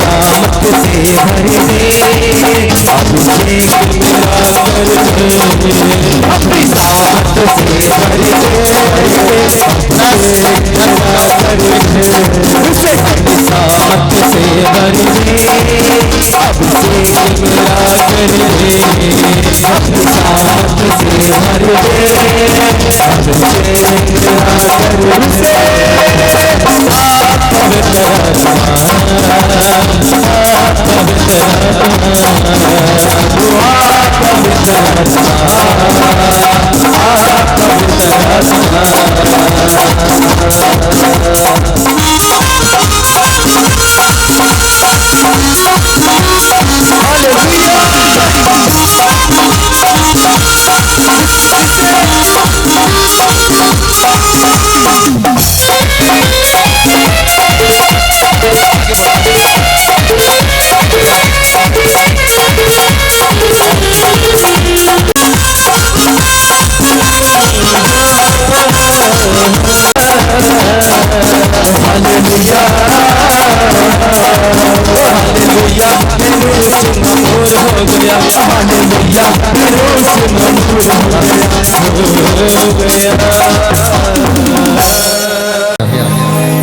सामत से भर दे, अभिषेक मेरा कर दे, अपनी सामत से भर दे, अभिषेक मेरा कर दे, अपनी सामत से भर दे, अभिषेक मेरा कर दे, अपनी सामत से भर दे, अभिषेक मेरा कर दे। आप पवित्र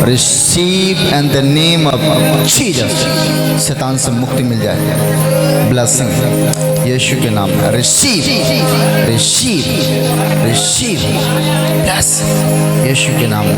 receive in the name of Jesus, शैतान से मुक्ति मिल जाए। ब्लेसिंग यीशु के नाम में रिसीव, रिसीव, रिसीव, यीशु के नाम में।